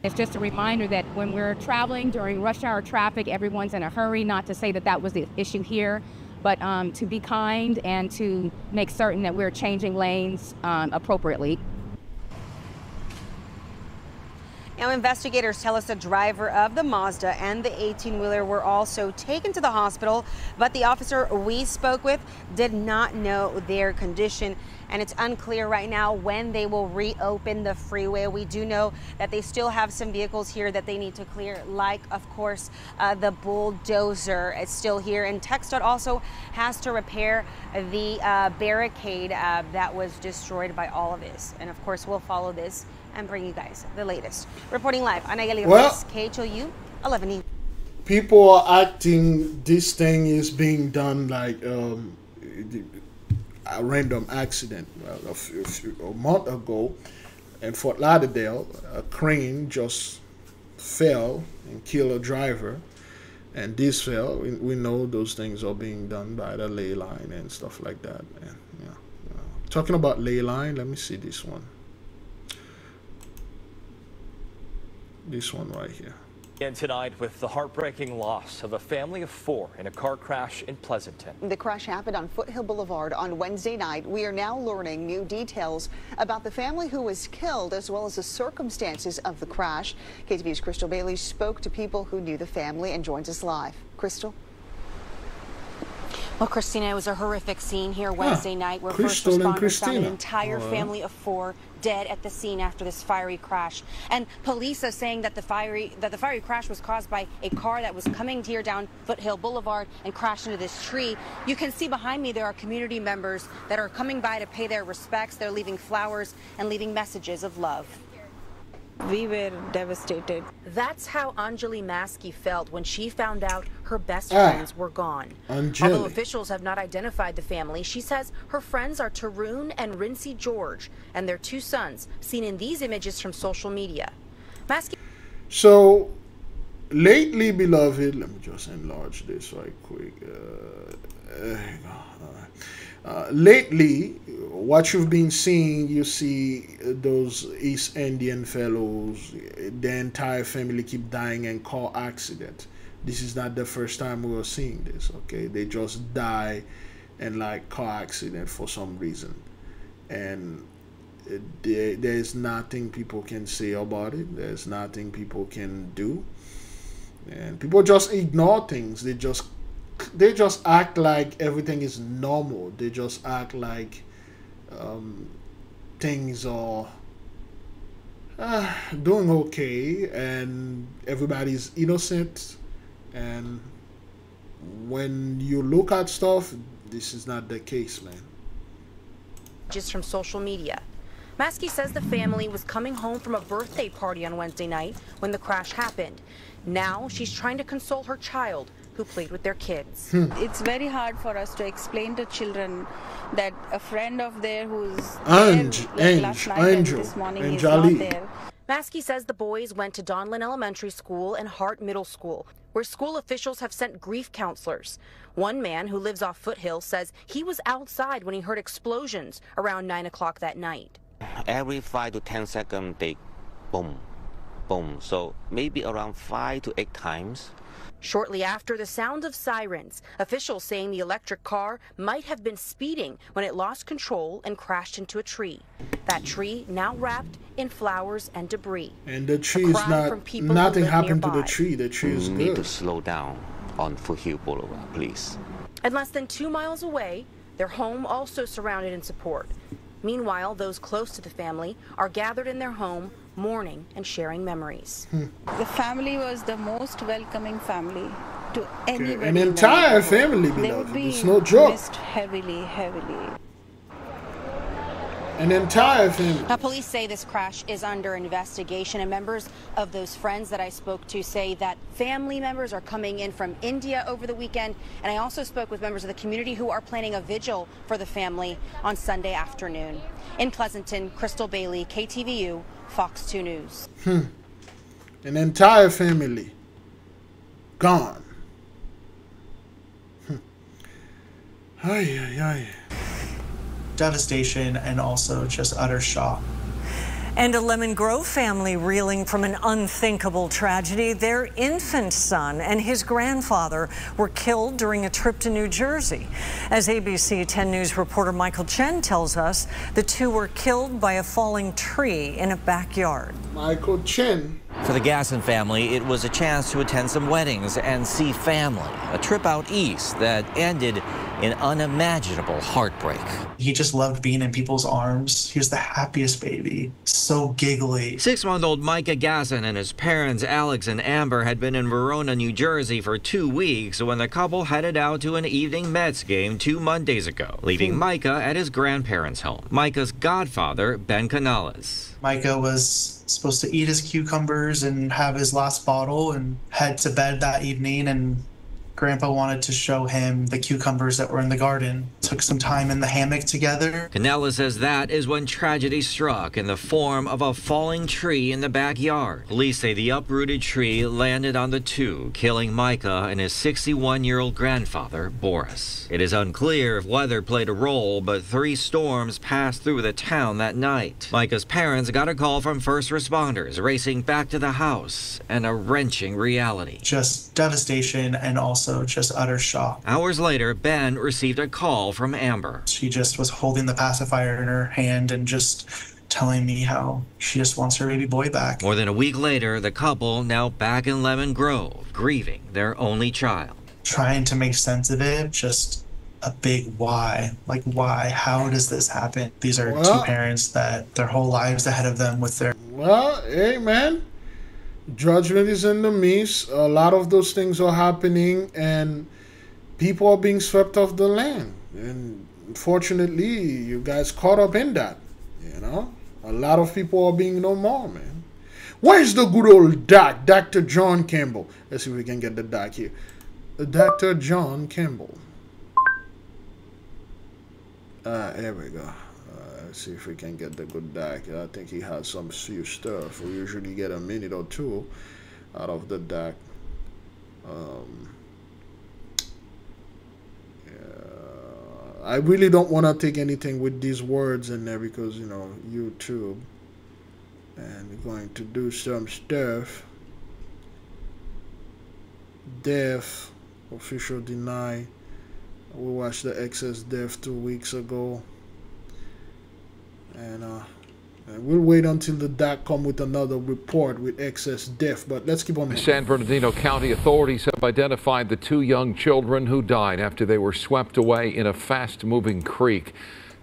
It's just a reminder that when we're traveling during rush hour traffic, everyone's in a hurry. Not to say that that was the issue here, but to be kind and to make certain that we're changing lanes appropriately. Now, investigators tell us the driver of the Mazda and the 18-wheeler were also taken to the hospital, but the officer we spoke with did not know their condition, and it's unclear right now when they will reopen the freeway. We do know that they still have some vehicles here that they need to clear, like, of course, the bulldozer. It's still here, and TxDOT also has to repair the barricade that was destroyed by all of this. And, of course, we'll follow this and bring you guys the latest. Reporting live, Anayeli Well, KHOU 11 News. People are acting this thing is being done like a random accident. Well, a month ago in Fort Lauderdale, a crane just fell and killed a driver, and this fell. We know those things are being done by the ley line and stuff like that. And, talking about ley line, let me see this one. This one right here. And tonight with the heartbreaking loss of a family of 4 in a car crash in Pleasanton. The crash happened on Foothill Boulevard on Wednesday night. We are now learning new details about the family who was killed as well as the circumstances of the crash. KTV's Crystal Bailey spoke to people who knew the family and joins us live. Crystal? Well, Christina, it was a horrific scene here Wednesday night where first responders found an entire family of 4 dead at the scene after this fiery crash. And police are saying that the fiery crash was caused by a car that was coming here down Foothill Boulevard and crashed into this tree. You can see behind me there are community members that are coming by to pay their respects. They're leaving flowers and leaving messages of love. We were devastated. That's how Anjali Maskey felt when she found out her best friends were gone. Although officials have not identified the family, she says her friends are Tarun and Rincy George and their 2 sons, seen in these images from social media. Maskey. So, lately, beloved, let me just enlarge this right quick. Lately, what you've been seeing, you see those East Indian fellows, the entire family keep dying in car accident. This is not the first time we are seeing this, okay? They just die in like car accident for some reason. And there's nothing people can say about it. There's nothing people can do. And people just ignore things. They just act like everything is normal. They just act like things are doing okay and everybody's innocent. And when you look at stuff, this is not the case, man. Just from social media. Maskey says the family was coming home from a birthday party on Wednesday night when the crash happened. Now she's trying to console her child who played with their kids. It's very hard for us to explain to children that a friend of theirs who's this morning is not there. Maskey says the boys went to Donlin Elementary School and Hart Middle School, where school officials have sent grief counselors. One man who lives off Foothill says he was outside when he heard explosions around 9 o'clock that night. Every 5 to 10 seconds, they boom, boom. So maybe around 5 to 8 times. Shortly after the sound of sirens, officials saying the electric car might have been speeding when it lost control and crashed into a tree. That tree now wrapped in flowers and debris. And the tree is nothing happened to the tree. The tree is good. You need to slow down on Foothill Boulevard, please. And less than 2 miles away, their home also surrounded in support. Meanwhile, those close to the family are gathered in their home, mourning and sharing memories. The family was the most welcoming family to anybody. An entire family, beloved. It's no joke. Missed heavily. An entire family. Now, police say this crash is under investigation, and members of those friends that I spoke to say that family members are coming in from India over the weekend. And I also spoke with members of the community who are planning a vigil for the family on Sunday afternoon. In Pleasanton, Crystal Bailey, KTVU, Fox 2 News. An entire family gone. Ay. Devastation and also just utter shock. And a Lemon Grove family reeling from an unthinkable tragedy. Their infant son and his grandfather were killed during a trip to New Jersey. As ABC 10 News reporter Michael Chen tells us, the 2 were killed by a falling tree in a backyard. Michael Chen. For the Gasson family, it was a chance to attend some weddings and see family. A trip out east that ended in unimaginable heartbreak. He just loved being in people's arms. He was the happiest baby, so giggly. 6-month-old Micah Gasson and his parents, Alex and Amber, had been in Verona, New Jersey for 2 weeks when the couple headed out to an evening Mets game 2 Mondays ago, leaving Micah at his grandparents' home. Micah's godfather, Ben Canales. Micah was supposed to eat his cucumbers and have his last bottle and head to bed that evening, and Grandpa wanted to show him the cucumbers that were in the garden. Took some time in the hammock together. Canella says that is when tragedy struck in the form of a falling tree in the backyard. Police say the uprooted tree landed on the two, killing Micah and his 61-year-old grandfather, Boris. It is unclear if weather played a role, but 3 storms passed through the town that night. Micah's parents got a call from first responders racing back to the house, and a wrenching reality. Just devastation and also just utter shock. Hours later, Ben received a call from Amber. She just was holding the pacifier in her hand and just telling me how she just wants her baby boy back. More than a week later, the couple now back in Lemon Grove, grieving their only child. Trying to make sense of it, just a big why. Like, why? How does this happen? These are 2 parents that their whole lives ahead of them with their... Well, hey, man. Judgment is in the midst. A lot of those things are happening, and people are being swept off the land. And unfortunately, you guys caught up in that. You know, a lot of people are being no more, man. Where's the good old doc, Dr. John Campbell? Let's see if we can get the doc here. Dr. John Campbell. There we go. Let's see if we can get the good doc. I think he has some few stuff. We usually get a minute or 2 out of the doc. I really don't want to take anything with these words in there because, you know, YouTube. And we're going to do some stuff. Death. Official deny. We watched the excess death 2 weeks ago. And we'll wait until the doc come with another report with excess death, but let's keep on moving. San Bernardino County authorities have identified the 2 young children who died after they were swept away in a fast-moving creek.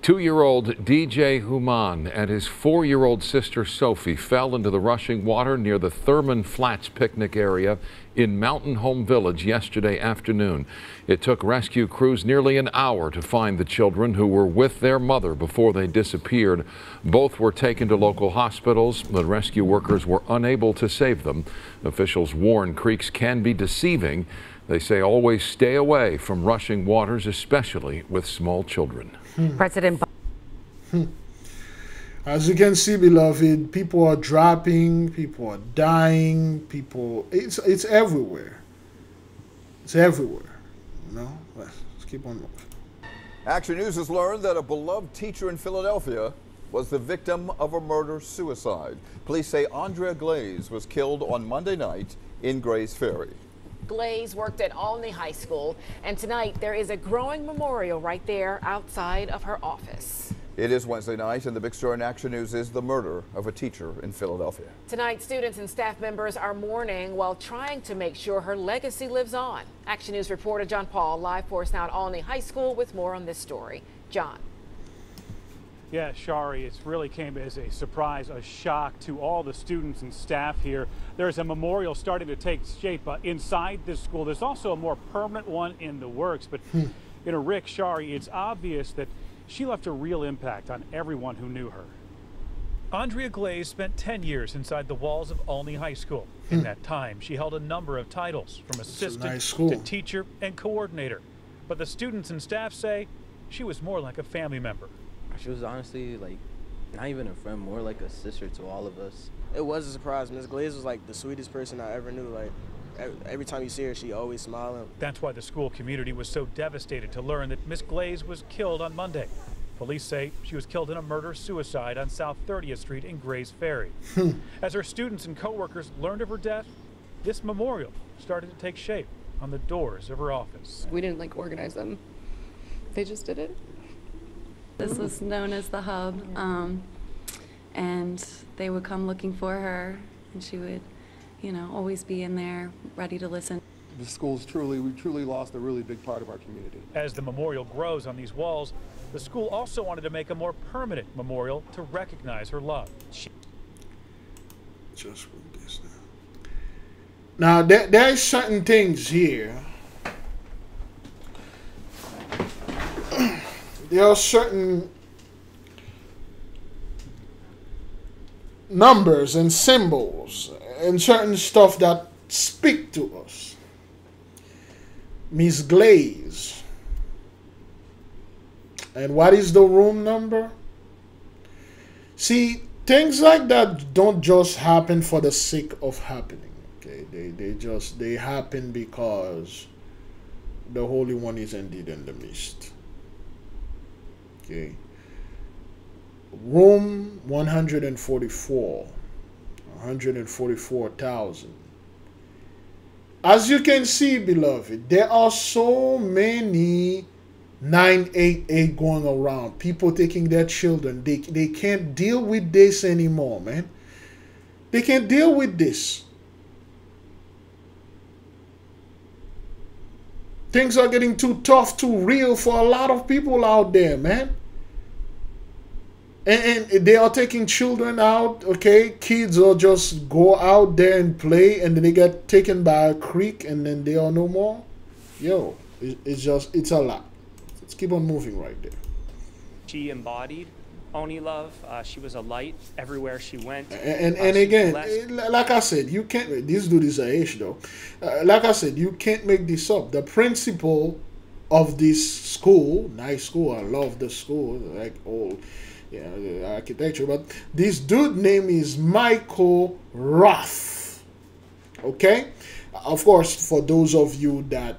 2-year-old DJ Human and his 4-year-old sister Sophie fell into the rushing water near the Thurman Flats picnic area in Mountain Home Village yesterday afternoon. It took rescue crews nearly an hour to find the children, who were with their mother before they disappeared. Both were taken to local hospitals, but rescue workers were unable to save them. Officials warn creeks can be deceiving. They say always stay away from rushing waters, especially with small children. President As you can see, beloved, people are dropping, people are dying, people, it's everywhere. It's everywhere, you know? Let's keep on moving. Action News has learned that a beloved teacher in Philadelphia was the victim of a murder-suicide. Police say Andrea Glaze was killed on Monday night in Grays Ferry. Glaze worked at Olney High School, and tonight there is a growing memorial right there outside of her office. It is Wednesday night, and the big story in Action News is the murder of a teacher in Philadelphia. Tonight, students and staff members are mourning while trying to make sure her legacy lives on. Action News reporter John Paul live for us now at Olney High School with more on this story. John. Yeah, Shari, it really came as a surprise, a shock to all the students and staff here. There's a memorial starting to take shape inside this school. There's also a more permanent one in the works. But, you know, Rick, Shari, it's obvious that she left a real impact on everyone who knew her. Andrea Glaze spent 10 years inside the walls of Olney High School. In that time, she held a number of titles, from assistant to teacher and coordinator. But the students and staff say she was more like a family member. She was honestly like not even a friend, more like a sister to all of us. It was a surprise. Ms. Glaze was like the sweetest person I ever knew. Like every time you see her, she always smiling. That's why the school community was so devastated to learn that Ms. Glaze was killed on Monday. Police say she was killed in a murder-suicide on South 30th Street in Grays Ferry. As her students and co-workers learned of her death, this memorial started to take shape on the doors of her office. We didn't like organize them. They just did it. This was known as the hub, and they would come looking for her, and she would, you know, always be in there ready to listen. the school's we truly lost a really big part of our community. As the memorial grows on these walls, the school also wanted to make a more permanent memorial to recognize her love. Just with this now. Now there are certain things here. There are certain numbers and symbols and certain stuff that speak to us. Miss Glaze. And what is the room number? See, things like that don't just happen for the sake of happening. Okay, they happen because the Holy One is indeed in the midst. Okay. Room 144. 144,000. As you can see, beloved, there are so many 988 going around. People taking their children. They can't deal with this anymore, man. They can't deal with this. Things are getting too tough, too real for a lot of people out there, man. And they are taking children out, okay? Kids will just go out there and play, and then they get taken by a creek, and then they are no more. Yo, it's a lot. Let's keep on moving right there. She embodied only love. She was a light everywhere she went. And again, like I said, you can't. This dude is a H though. Like I said, you can't make this up. The principal of this school, nice school. I love the school, like old, yeah, the architecture. But this dude name is Michael Roth. Okay, of course, for those of you that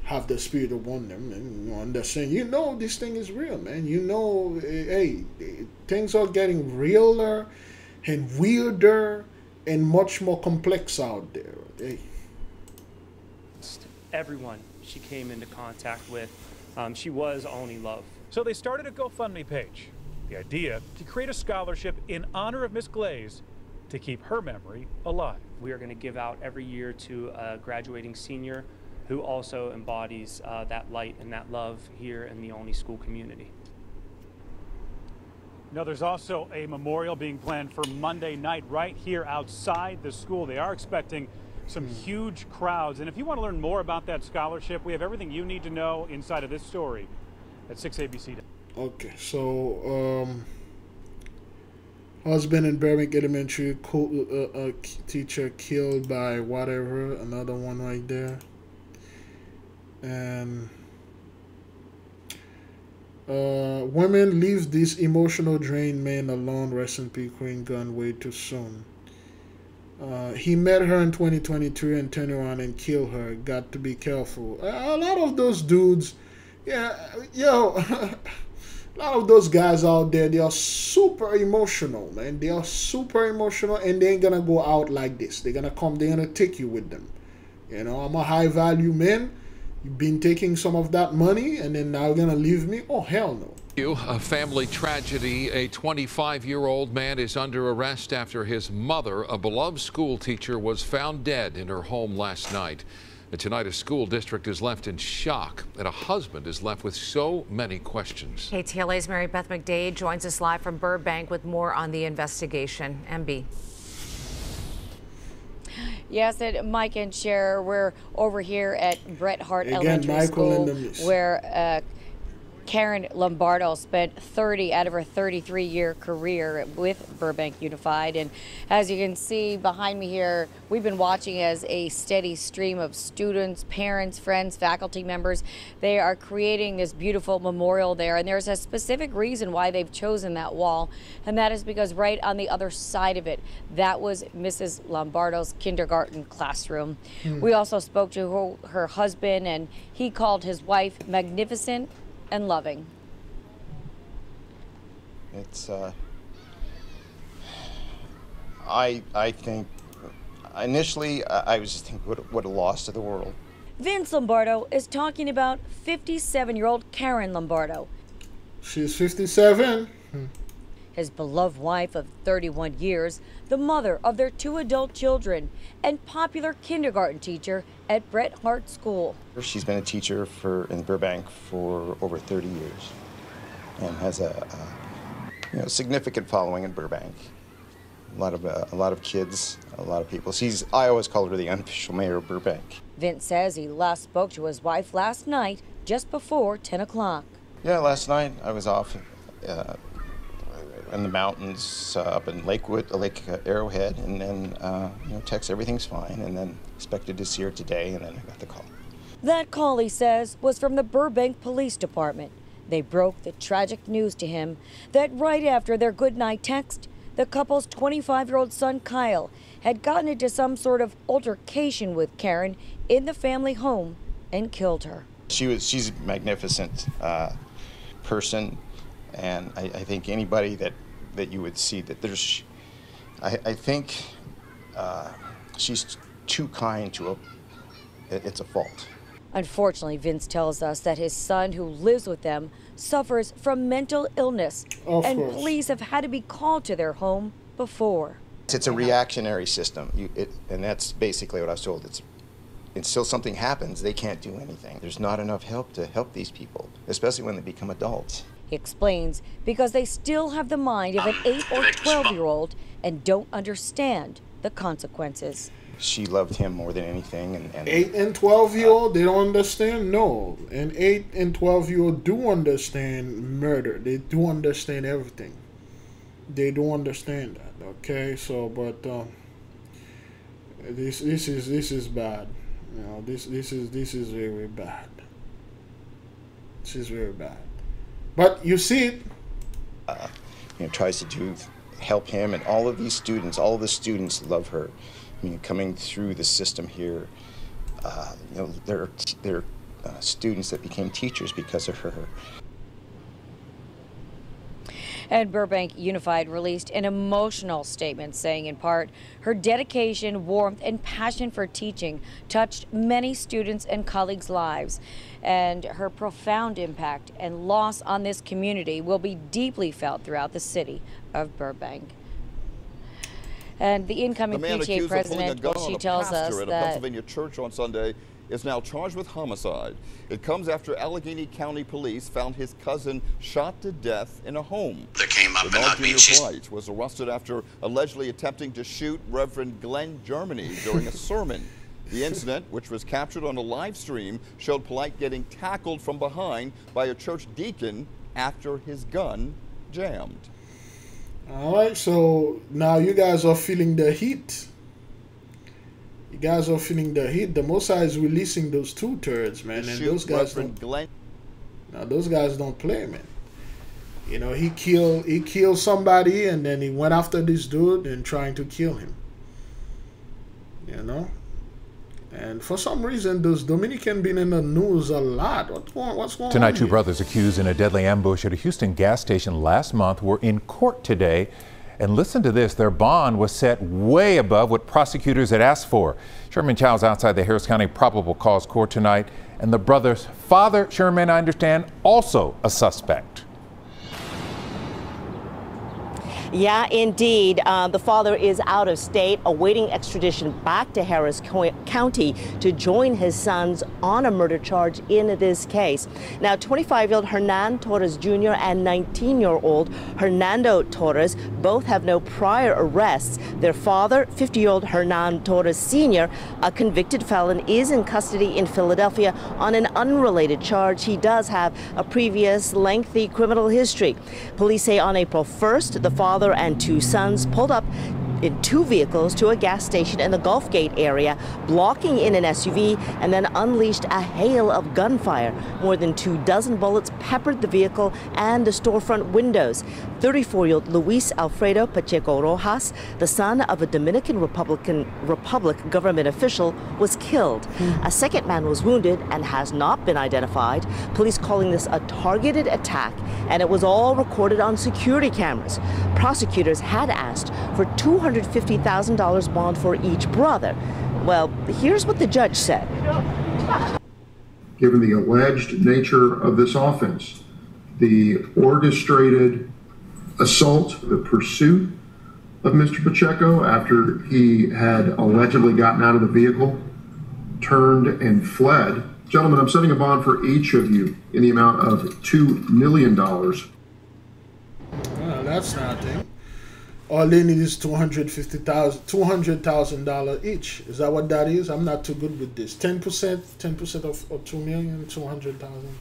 have the spirit of wonder and you understand, you know this thing is real, man. You know, hey, things are getting realer and weirder and much more complex out there. Hey. Everyone she came into contact with, she was only love. So they started a GoFundMe page. The idea to create a scholarship in honor of Miss Glaze to keep her memory alive. We are going to give out every year to a graduating senior who also embodies that light and that love here in the Olney school community. Now, there's also a memorial being planned for Monday night right here outside the school. They are expecting some huge crowds. And if you want to learn more about that scholarship, we have everything you need to know inside of this story at 6ABC. Okay, so husband in Burbank Elementary teacher killed by whatever, another one right there. And women leave this emotional drained man alone. Rest in peace, Queen Gun, way too soon. He met her in 2023 and turned around and killed her. Got to be careful. A lot of those dudes, yeah, yo, a lot of those guys out there, they are super emotional, man. They are super emotional, and they ain't gonna go out like this. They're gonna come, they're gonna take you with them. You know, I'm a high value man. You've been taking some of that money and then now you're going to leave me? Oh, hell no. A family tragedy. A 25-year-old man is under arrest after his mother, a beloved school teacher, was found dead in her home last night. And tonight, a school district is left in shock, and a husband is left with so many questions. KTLA's Mary Beth McDade joins us live from Burbank with more on the investigation. MB. Yes, Mike and Cher, we're over here at Bret Harte Elementary School, where Karen Lombardo spent 30 out of her 33-year career with Burbank Unified. And as you can see behind me here, we've been watching as a steady stream of students, parents, friends, faculty members. They are creating this beautiful memorial there. And there's a specific reason why they've chosen that wall. And that is because right on the other side of it, that was Mrs. Lombardo's kindergarten classroom. We also spoke to her husband, and he called his wife magnificent and loving. It's I think initially I was just thinking what a loss to the world. Vince Lombardo is talking about 57-year-old Karen Lombardo. She's 57. his beloved wife of 31 years, the mother of their 2 adult children, and popular kindergarten teacher at Bret Harte School. She's been a teacher in Burbank for over 30 years and has a significant following in Burbank. A lot of kids, a lot of people. I always call her the unofficial mayor of Burbank. Vince says he last spoke to his wife last night, just before 10 o'clock. Yeah, last night I was off in the mountains up in Lake Arrowhead, and then text everything's fine, and then expected to see her today, and then I got the call. That call, he says, was from the Burbank Police Department. They broke the tragic news to him that right after their goodnight text, the couple's 25-year-old son, Kyle, had gotten into some sort of altercation with Karen in the family home and killed her. She's a magnificent person, and I think anybody that you would see that there's, I think she's too kind to it's a fault. Unfortunately, Vince tells us that his son, who lives with them, suffers from mental illness, and police have had to be called to their home before. It's a reactionary system, and that's basically what I was told. Until something happens, they can't do anything. There's not enough help to help these people, especially when they become adults. He explains because they still have the mind of an 8 or 12-year-old and don't understand the consequences. She loved him more than anything. And 8 and 12-year-old, they don't understand? No. And 8 and 12-year-old do understand murder. They do understand everything. They do understand that. Okay, so but this is bad. You know, this is very bad. This is very bad. But you see it. Tries to help him, and all of the students love her. I mean, coming through the system here, there are students that became teachers because of her. And Burbank Unified released an emotional statement saying, in part, her dedication, warmth, and passion for teaching touched many students and colleagues' lives. And her profound impact and loss on this community will be deeply felt throughout the city of Burbank. And the incoming PTA president, she tells us that a Pennsylvania church on Sunday is now charged with homicide. It comes after Allegheny County police found his cousin shot to death in a home. That came up, and I mean, White was arrested after allegedly attempting to shoot Reverend Glenn Germany during a sermon. The incident, which was captured on a live stream, showed Polite getting tackled from behind by a church deacon after his gun jammed. All right, so now you guys are feeling the heat. You guys are feeling the heat. The Mosai is releasing those 2 turds, man, and those guys don't. Now those guys don't play, man. You know, he killed somebody, and then he went after this dude and trying to kill him. You know, and for some reason, those Dominican been in the news a lot. What's going on Tonight, 2 here? brothers accused in a deadly ambush at a Houston gas station last month were in court today. And listen to this, their bond was set way above what prosecutors had asked for. Sherman Child's outside the Harris County probable cause court tonight. And the brother's father, Sherman, I understand, also a suspect. Yeah, indeed. The father is out of state, awaiting extradition back to Harris County to join his sons on a murder charge in this case. Now, 25-year-old Hernan Torres Jr. and 19-year-old Hernando Torres both have no prior arrests. Their father, 50-year-old Hernan Torres Sr., a convicted felon, is in custody in Philadelphia on an unrelated charge. He does have a previous lengthy criminal history. Police say on April 1st, the father and 2 sons pulled up in 2 vehicles to a gas station in the Gulf Gate area, blocking in an SUV, and then unleashed a hail of gunfire. More than 24 bullets peppered the vehicle and the storefront windows. 34-year-old Luis Alfredo Pacheco Rojas, the son of a Dominican Republic government official, was killed. A second man was wounded and has not been identified. Police calling this a targeted attack, and it was all recorded on security cameras. Prosecutors had asked for $250,000 bond for each brother. Well, here's what the judge said. Given the alleged nature of this offense, the orchestrated assault, the pursuit of Mr. Pacheco after he had allegedly gotten out of the vehicle, turned and fled. Gentlemen, I'm setting a bond for each of you in the amount of $2 million. Well, that's nothing. All they need is $200,000 each. Is that what that is? I'm not too good with this. 10% of $2 million, 200,000.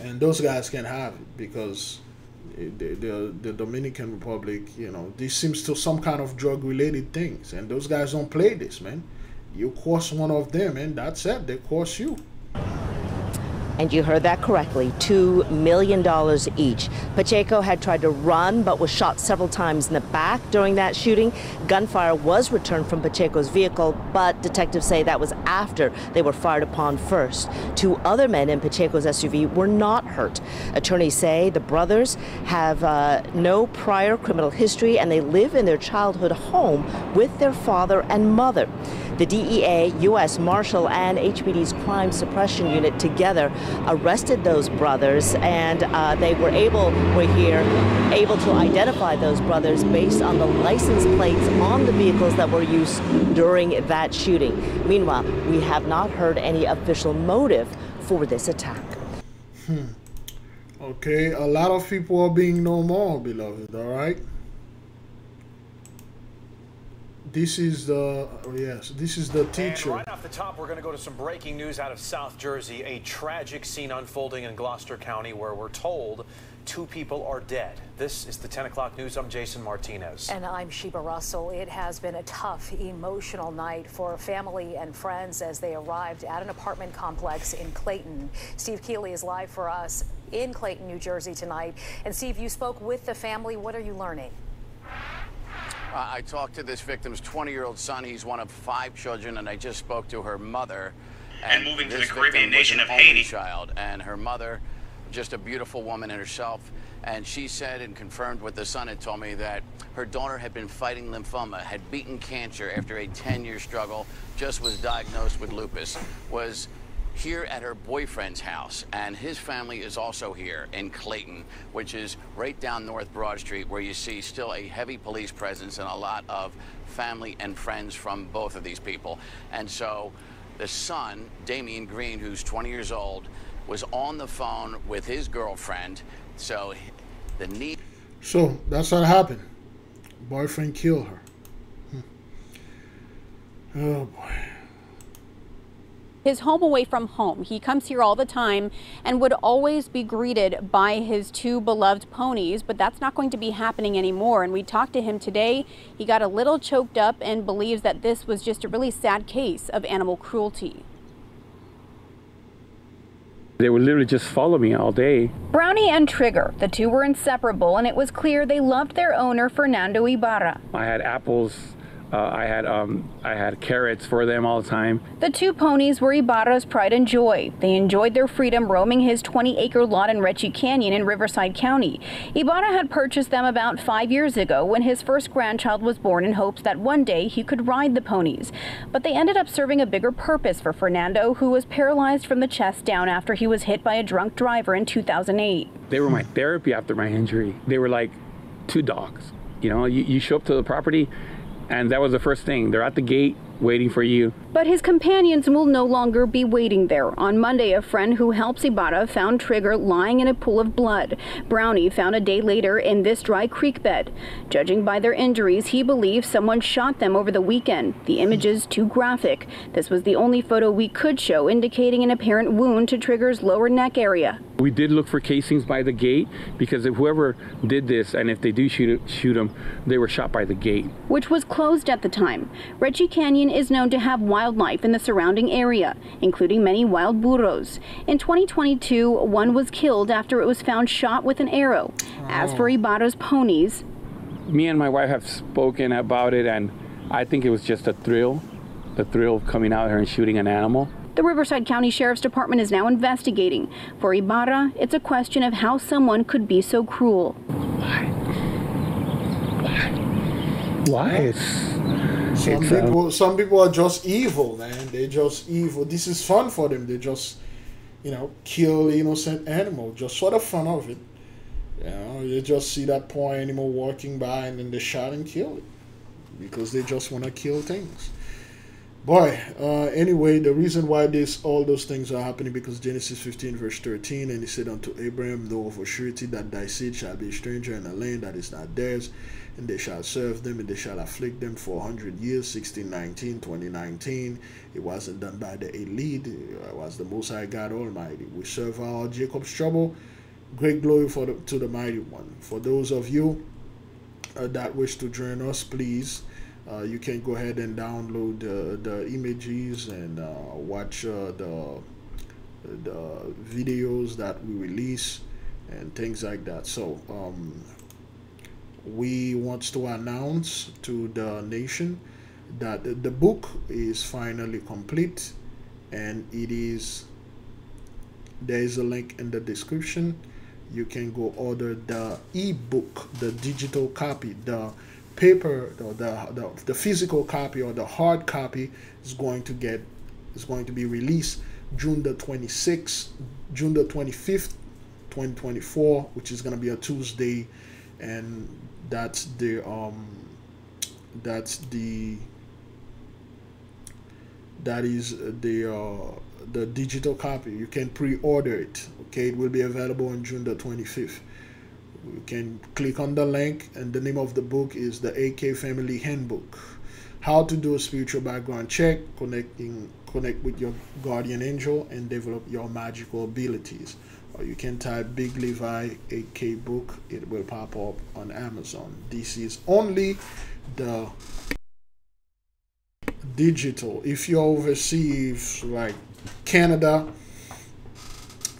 And those guys can have it because the Dominican Republic, you know, this seems to some kind of drug-related things. And those guys don't play this, man. You course one of them, and that's it. They course you. And you heard that correctly, $2 million each. Pacheco had tried to run but was shot several times in the back during that shooting. Gunfire was returned from Pacheco's vehicle, but detectives say that was after they were fired upon first. 2 other men in Pacheco's SUV were not hurt. Attorneys say the brothers have no prior criminal history and they live in their childhood home with their father and mother. The DEA, U.S. Marshal, and HPD's Crime Suppression Unit together arrested those brothers, and they were able to identify those brothers based on the license plates on the vehicles that were used during that shooting. Meanwhile, we have not heard any official motive for this attack. Okay, a lot of people are being no more, beloved, all right? This is the, this is the teacher. And right off the top, we're going to go to some breaking news out of South Jersey. A tragic scene unfolding in Gloucester County where we're told 2 people are dead. This is the 10 o'clock news. I'm Jason Martinez. And I'm Sheba Russell. It has been a tough, emotional night for family and friends as they arrived at an apartment complex in Clayton. Steve Keeley is live for us in Clayton, New Jersey tonight. And Steve, you spoke with the family. What are you learning? I talked to this victim's 20-year-old son. He's one of 5 children, and I just spoke to her mother. And moving to the Caribbean nation of Haiti. Child, and her mother, just a beautiful woman in herself. And she said and confirmed what the son had told me, that her daughter had been fighting lymphoma, had beaten cancer after a 10-year struggle, just was diagnosed with lupus, was here at her boyfriend's house, and his family is also here in Clayton, which is right down North Broad Street, where you see still a heavy police presence and a lot of family and friends from both of these people. And so the son, Damian Green, who's 20 years old, was on the phone with his girlfriend. So the need. So that's what happened. Boyfriend killed her. Oh boy. His home away from home. He comes here all the time and would always be greeted by his 2 beloved ponies, but that's not going to be happening anymore. And we talked to him today. He got a little choked up and believes that this was just a really sad case of animal cruelty. They would literally just follow me all day. Brownie and Trigger, the 2 were inseparable, and it was clear they loved their owner, Fernando Ibarra. I had apples. I had carrots for them all the time. The 2 ponies were Ibarra's pride and joy. They enjoyed their freedom roaming his 20-acre lot in Retchie Canyon in Riverside County. Ibarra had purchased them about 5 years ago when his first grandchild was born in hopes that one day he could ride the ponies. But they ended up serving a bigger purpose for Fernando, who was paralyzed from the chest down after he was hit by a drunk driver in 2008. They were my therapy after my injury. They were like 2 dogs. You know, you show up to the property, and that was the first thing. They're at the gate waiting for you. But his companions will no longer be waiting there. On Monday, a friend who helps Ibarra found Trigger lying in a pool of blood. Brownie found a day later in this dry creek bed. Judging by their injuries, he believes someone shot them over the weekend. The images too graphic. This was the only photo we could show indicating an apparent wound to Trigger's lower neck area. We did look for casings by the gate, because if whoever did this, and if they do shoot them, they were shot by the gate, which was closed at the time. Retchie Canyon is known to have wildlife in the surrounding area, including many wild burros. In 2022, one was killed after it was found shot with an arrow. As for Ibarra's ponies, me and my wife have spoken about it, and I think it was just a thrill, the thrill of coming out here and shooting an animal. The Riverside County Sheriff's Department is now investigating. For Ibarra, it's a question of how someone could be so cruel. Why? Some people are just evil, man. They're just evil. This is fun for them. They just, you know, kill innocent animals just for the fun of it. You know, you just see that poor animal walking by and then they shot and kill it because they just want to kill things. Boy, anyway, the reason why all those things are happening because Genesis 15 verse 13, and he said unto Abraham, know of a surety that thy seed shall be a stranger in a land that is not theirs, and they shall serve them, and they shall afflict them for 100 years, 1619, 2019. It wasn't done by the elite, it was the Most High God Almighty. We serve our Jacob's trouble. Great glory to the Mighty One. For those of you that wish to join us, please, you can go ahead and download the images and watch the videos that we release and things like that. So we want to announce to the nation that the book is finally complete, and there is a link in the description. You can go order the ebook, the digital copy. The paper, the physical copy or the hard copy is going to be released June the 25th, 2024, which is going to be a Tuesday, and that's the digital copy. You can pre-order it. Okay, it will be available on June the 25th. You can click on the link, and the name of the book is the AK Family Handbook. How to do a spiritual background check, connect with your guardian angel, and develop your magical abilities. Or you can type Big Levi AK book. It will pop up on Amazon. This is only the digital. If you're overseas, like Canada,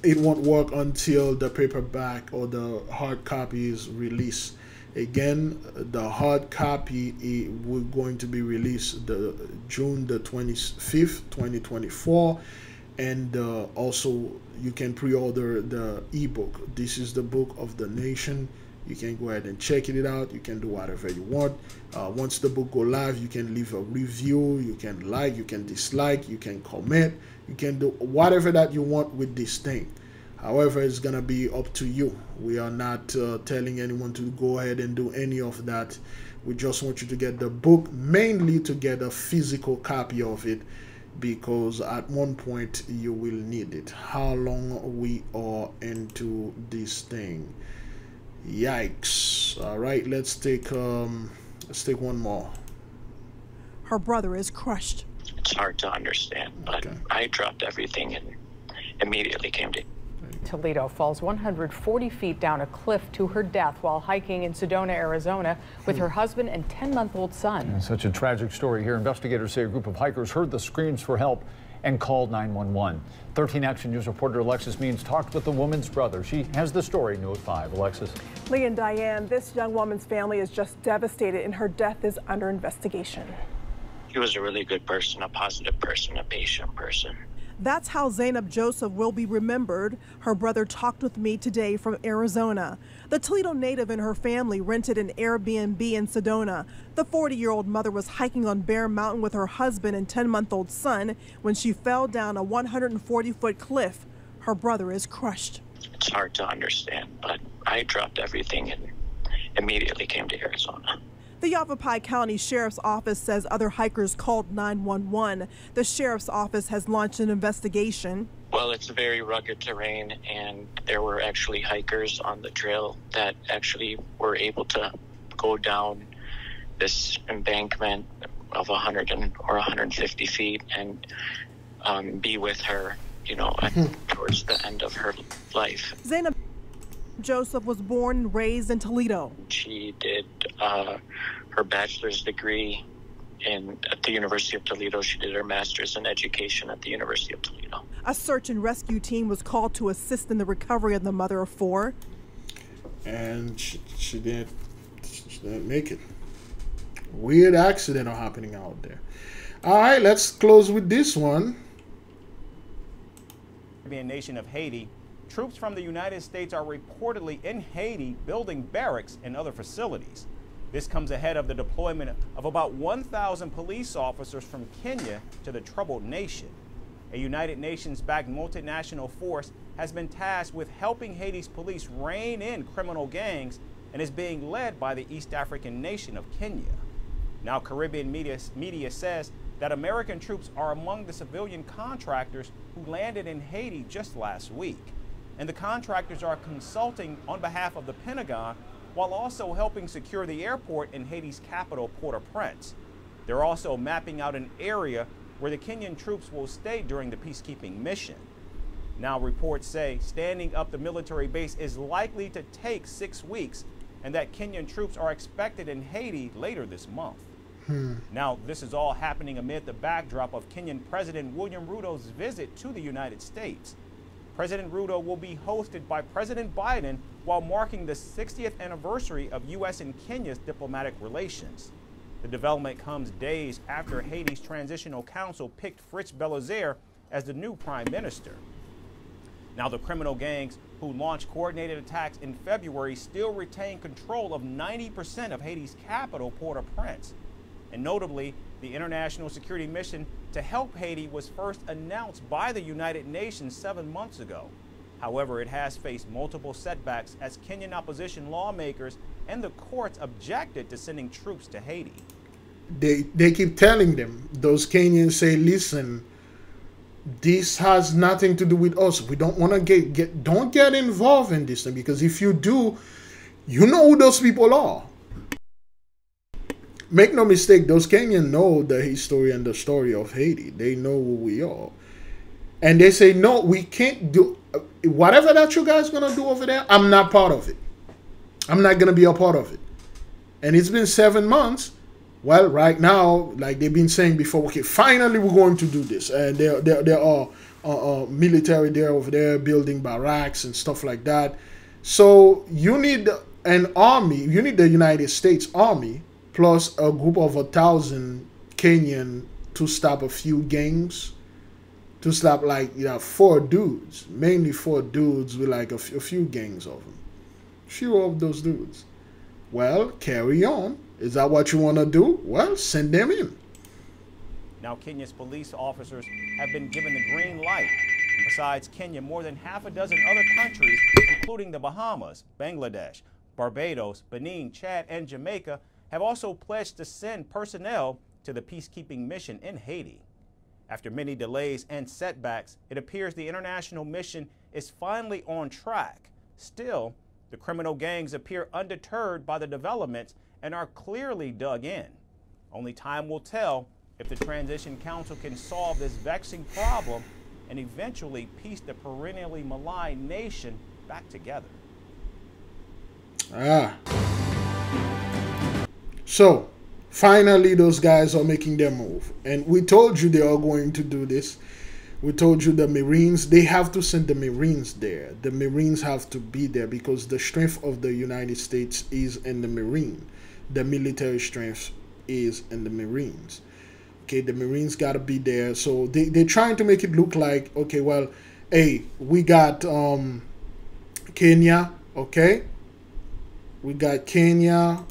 it won't work until the paperback or the hard copy is released. Again, the hard copy we're going to be released June the 25th, 2024, and also you can pre-order the ebook. This is the book of the nation. You can go ahead and check it out. You can do whatever you want. Once the book go live, you can leave a review. You can like, you can dislike, you can comment. You can do whatever that you want with this thing. However, it's gonna be up to you. We are not telling anyone to go ahead and do any of that. We just want you to get the book, mainly to get a physical copy of it, because at one point you will need it. How long we are into this thing? Yikes! All right, let's take one more. Her brother is crushed. It's hard to understand, but okay. I dropped everything and immediately came to. Toledo falls 140 feet down a cliff to her death while hiking in Sedona, Arizona with her husband and 10-month-old son. Such a tragic story here. Investigators say a group of hikers heard the screams for help and called 911. 13 Action News reporter Alexis Means talked with the woman's brother. She has the story new at 5. Alexis. Lee and Diane, this young woman's family is just devastated, and her death is under investigation. He was a really good person, a positive person, a patient person. That's how Zainab Joseph will be remembered. Her brother talked with me today from Arizona. The Toledo native and her family rented an Airbnb in Sedona. The 40-year-old mother was hiking on Bear Mountain with her husband and 10-month-old son when she fell down a 140-foot cliff. Her brother is crushed. It's hard to understand, but I dropped everything and immediately came to Arizona. The Yavapai County Sheriff's Office says other hikers called 911. The Sheriff's Office has launched an investigation. Well, it's very rugged terrain, and there were actually hikers on the trail that actually were able to go down this embankment of 100 or 150 feet and be with her, you know, towards the end of her life. Zainab Joseph was born and raised in Toledo. She did her bachelor's degree at the University of Toledo. She did her master's in education at the University of Toledo. A search and rescue team was called to assist in the recovery of the mother of 4. And she didn't make it. Weird accident are happening out there. All right, let's close with this one. Caribbean nation of Haiti, troops from the United States are reportedly in Haiti building barracks and other facilities. This comes ahead of the deployment of about 1,000 police officers from Kenya to the troubled nation. A United Nations-backed multinational force has been tasked with helping Haiti's police rein in criminal gangs and is being led by the East African nation of Kenya. Now, Caribbean media says that American troops are among the civilian contractors who landed in Haiti just last week. And the contractors are consulting on behalf of the Pentagon while also helping secure the airport in Haiti's capital, Port-au-Prince. They're also mapping out an area where the Kenyan troops will stay during the peacekeeping mission. Now, reports say standing up the military base is likely to take 6 weeks and that Kenyan troops are expected in Haiti later this month. Now, this is all happening amid the backdrop of Kenyan President William Ruto's visit to the United States. President Ruto will be hosted by President Biden while marking the 60th anniversary of U.S. and Kenya's diplomatic relations. The development comes days after Haiti's Transitional Council picked Fritz Belazer as the new prime minister. Now, the criminal gangs who launched coordinated attacks in February still retain control of 90% of Haiti's capital, Port-au-Prince. And notably, the international security mission to help Haiti was first announced by the United Nations 7 months ago. However, it has faced multiple setbacks as Kenyan opposition lawmakers and the courts objected to sending troops to Haiti. They keep telling them, those Kenyans say, listen, this has nothing to do with us. We don't want to don't get involved in this thing, because if you do, you know who those people are. Make no mistake, those Kenyans know the history and the story of Haiti. They know who we are. And they say, no, we can't do whatever that you guys going to do over there. I'm not part of it. I'm not going to be a part of it. And it's been 7 months. Well, right now, like they've been saying before, okay, finally we're going to do this. And there are military there over there building barracks and stuff like that. So you need an army. You need the United States Army plus a group of 1,000 Kenyan to stop a few gangs, to stop like 4 dudes, mainly 4 dudes with like a few gangs of them, few of those dudes. Well, carry on. Is that what you want to do? Well, send them in. Now, Kenya's police officers have been given the green light. Besides Kenya, more than half a dozen other countries, including the Bahamas, Bangladesh, Barbados, Benin, Chad, and Jamaica, have also pledged to send personnel to the peacekeeping mission in Haiti. After many delays and setbacks, it appears the international mission is finally on track. Still, the criminal gangs appear undeterred by the developments and are clearly dug in. Only time will tell if the Transition Council can solve this vexing problem and eventually piece the perennially maligned nation back together. So, finally, those guys are making their move. And we told you they are going to do this. We told you the Marines, they have to send the Marines there. The Marines have to be there because the strength of the United States is in the Marine. The military strength is in the Marines. Okay, the Marines got to be there. So they're trying to make it look like, okay, well, hey, we got Kenya, okay? We got Kenya.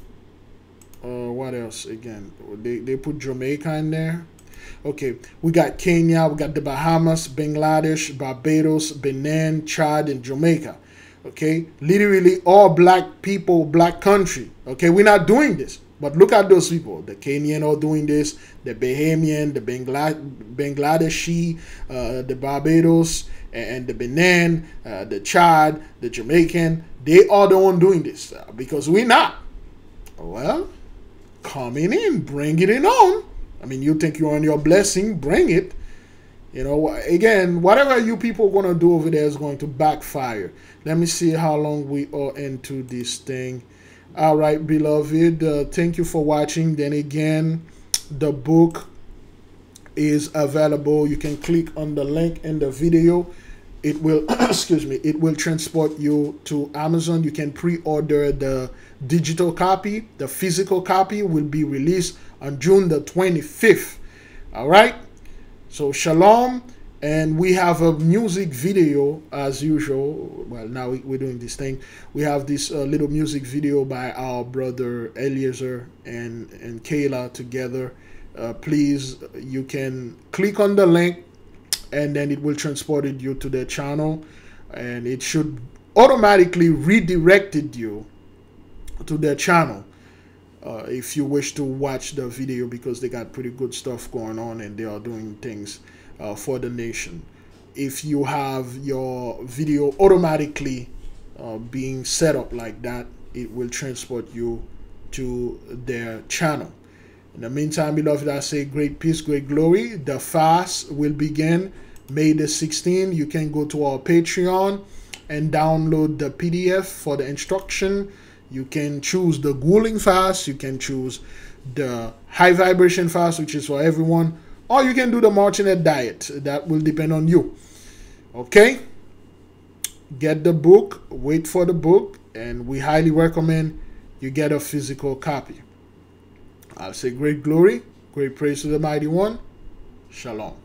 What else again? They put Jamaica in there. Okay, we got Kenya, we got the Bahamas, Bangladesh, Barbados, Benin, Chad, and Jamaica. Okay, literally all black people, black country. Okay, we're not doing this, but look at those people. The Kenyan are doing this, the Bahamian, the Bangladeshi, the Barbados, and the Benin, the Chad, the Jamaican. They are the one doing this because we're not. Well, coming in, bring it in on. I mean, you think you're on your blessing, bring it. You know, again, whatever you people are going to do over there is going to backfire. Let me see how long we are into this thing. All right, beloved, thank you for watching. Then again, the book is available. You can click on the link in the video. It will, excuse me, it will transport you to Amazon. You can pre-order the digital copy. The physical copy will be released on June the 25th. All right. So shalom. And we have a music video as usual. Well, now we're doing this thing. We have this little music video by our brother Eliezer and Kayla together. Please, you can click on the link and then it will transport you to their channel. and it should automatically redirected you to their channel if you wish to watch the video, because they got pretty good stuff going on and they are doing things for the nation. If you have your video automatically being set up like that, it will transport you to their channel. In the meantime, beloved, I say great peace, great glory. The fast will begin May the 16th. You can go to our Patreon and download the PDF for the instruction. You can choose the grueling fast. You can choose the high vibration fast, which is for everyone. Or you can do the Martinet diet. That will depend on you. Okay? Get the book. Wait for the book. And we highly recommend you get a physical copy. I'll say great glory, great praise to the Mighty One. Shalom.